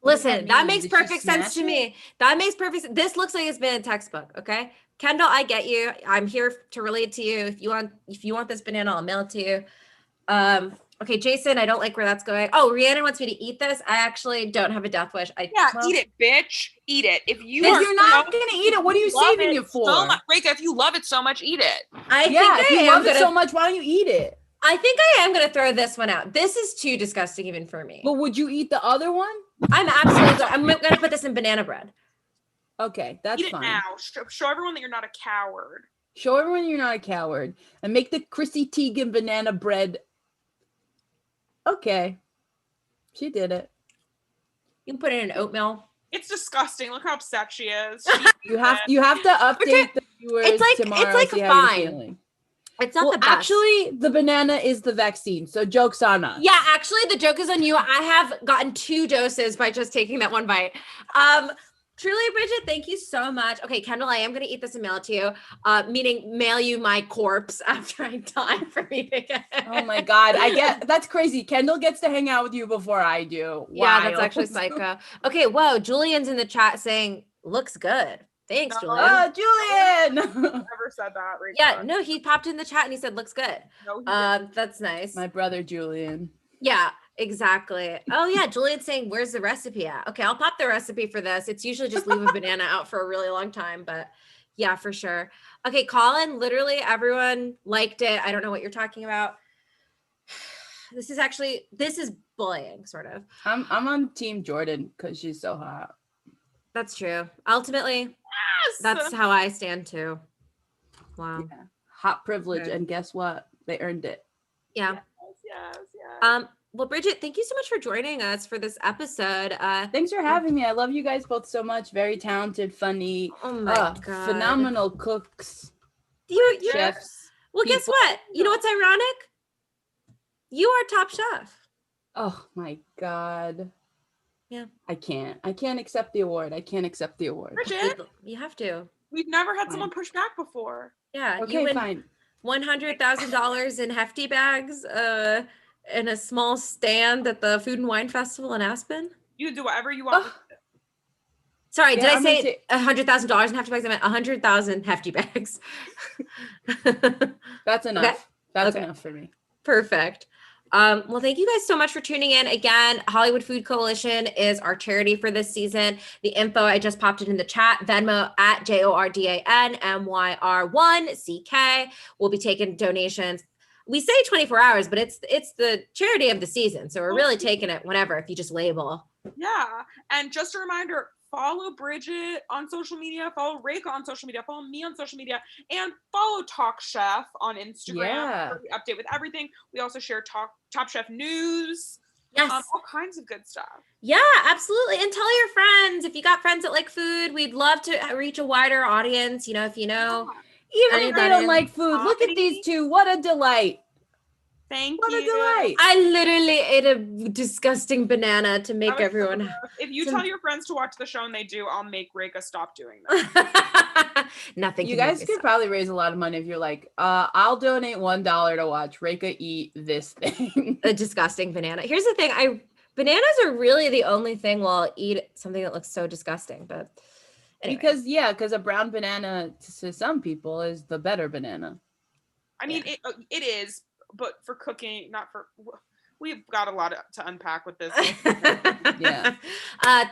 Listen, that mean? makes Did she perfect sense smash to it? me. That makes perfect. This looks like it's been a textbook. Okay, Kendall, I get you. I'm here to relate to you. If you want this banana, I'll mail it to you. Okay, Jason, I don't like where that's going. Oh, Rhiannon wants me to eat this. I actually don't have a death wish. Eat it, bitch. Eat it. If You're not gonna eat it. What are you saving it for? So much, Rika, if you love it so much, eat it. If you love it so much, why don't you eat it? I think I am gonna throw this one out. This is too disgusting even for me. But would you eat the other one? I'm gonna put this in banana bread. Okay, that's Eat it fine. now. Show everyone that you're not a coward. Show everyone you're not a coward. And make the Chrissy Teigen banana bread. Okay. She did it. You can put it in oatmeal. It's disgusting. Look how upset she is. You have to update the viewers tomorrow. It's like see how fine. you're feeling. It's not the best. Actually, the banana is the vaccine, so joke's on us. Yeah, actually, the joke is on you. I have gotten 2 doses by just taking that one bite. Truly, Bridget, thank you so much. Okay, Kendall, I am going to eat this and mail it to you, meaning mail you my corpse after I die for me to get it. Oh my God, that's crazy. Kendall gets to hang out with you before I do. Yeah, Wild. that's actually psycho. Okay, whoa, Julian's in the chat saying, looks good. Thanks, Julian. Oh, Julian! Never said that, Rika. Yeah, no, he popped in the chat and he said, looks good. No, he didn't. That's nice. My brother, Julian. Yeah, exactly. Oh yeah, Julian's saying, where's the recipe at? Okay, I'll pop the recipe for this. It's usually just leave a banana out for a really long time, but yeah, for sure. Okay, Colin, literally everyone liked it. I don't know what you're talking about. This is bullying, sort of. I'm on Team Jordan because she's so hot. That's true. Ultimately, Yes! that's how I stand too. Wow. Yeah. Hot privilege, Okay. and guess what? They earned it. Yeah. Yes. Well, Bridget, thank you so much for joining us for this episode. Thanks for having me. I love you guys both so much. Very talented, funny, Oh my God. phenomenal cooks, You're chefs. well, guess people. what? You know what's ironic? You are top chef. Oh my God. Yeah. I can't accept the award. Bridget, You have to. we've never had Fine. someone push back before. Yeah. You Okay, win fine. $100,000 in hefty bags in a small stand at the Food and Wine Festival in Aspen. You can do whatever you want. Ugh. Sorry, Yeah, did I I'm gonna say $100,000 in hefty bags? I meant 100,000 hefty bags. That's enough. Okay. That's Okay. enough for me. Perfect. Well, thank you guys so much for tuning in. Again, Hollywood Food Coalition is our charity for this season. The info, I just popped it in the chat. Venmo at JORDANMYR1CK. We'll be taking donations. We say 24 hours, but it's the charity of the season. So we're really taking it whenever if you just label. Yeah. And just a reminder, follow Bridget on social media, follow Rika on social media, follow me on social media, and follow Talk Chef on Instagram. Yeah. Where we update with everything. We also share Top Chef news, Yes. all kinds of good stuff. Yeah, absolutely. And tell your friends. If you got friends that like food, we'd love to reach a wider audience. You know, if you know. Even if they Anybody don't in like food, look at these two. What a delight. Thank What you. a delight. I literally ate a disgusting banana to make That was so everyone. gross. If you Some- tell your friends to watch the show and they do, I'll make Rika stop doing that. Nothing. You can guys make could me probably raise a lot of money if you're like, I'll donate $1 to watch Rika eat this thing. a disgusting banana. Here's the thing: bananas are really the only thing where I'll eat something that looks so disgusting. But anyway. Because a brown banana to some people is the better banana. I mean, it is, but for cooking, not for. We've got a lot to unpack with this. Yeah. Thank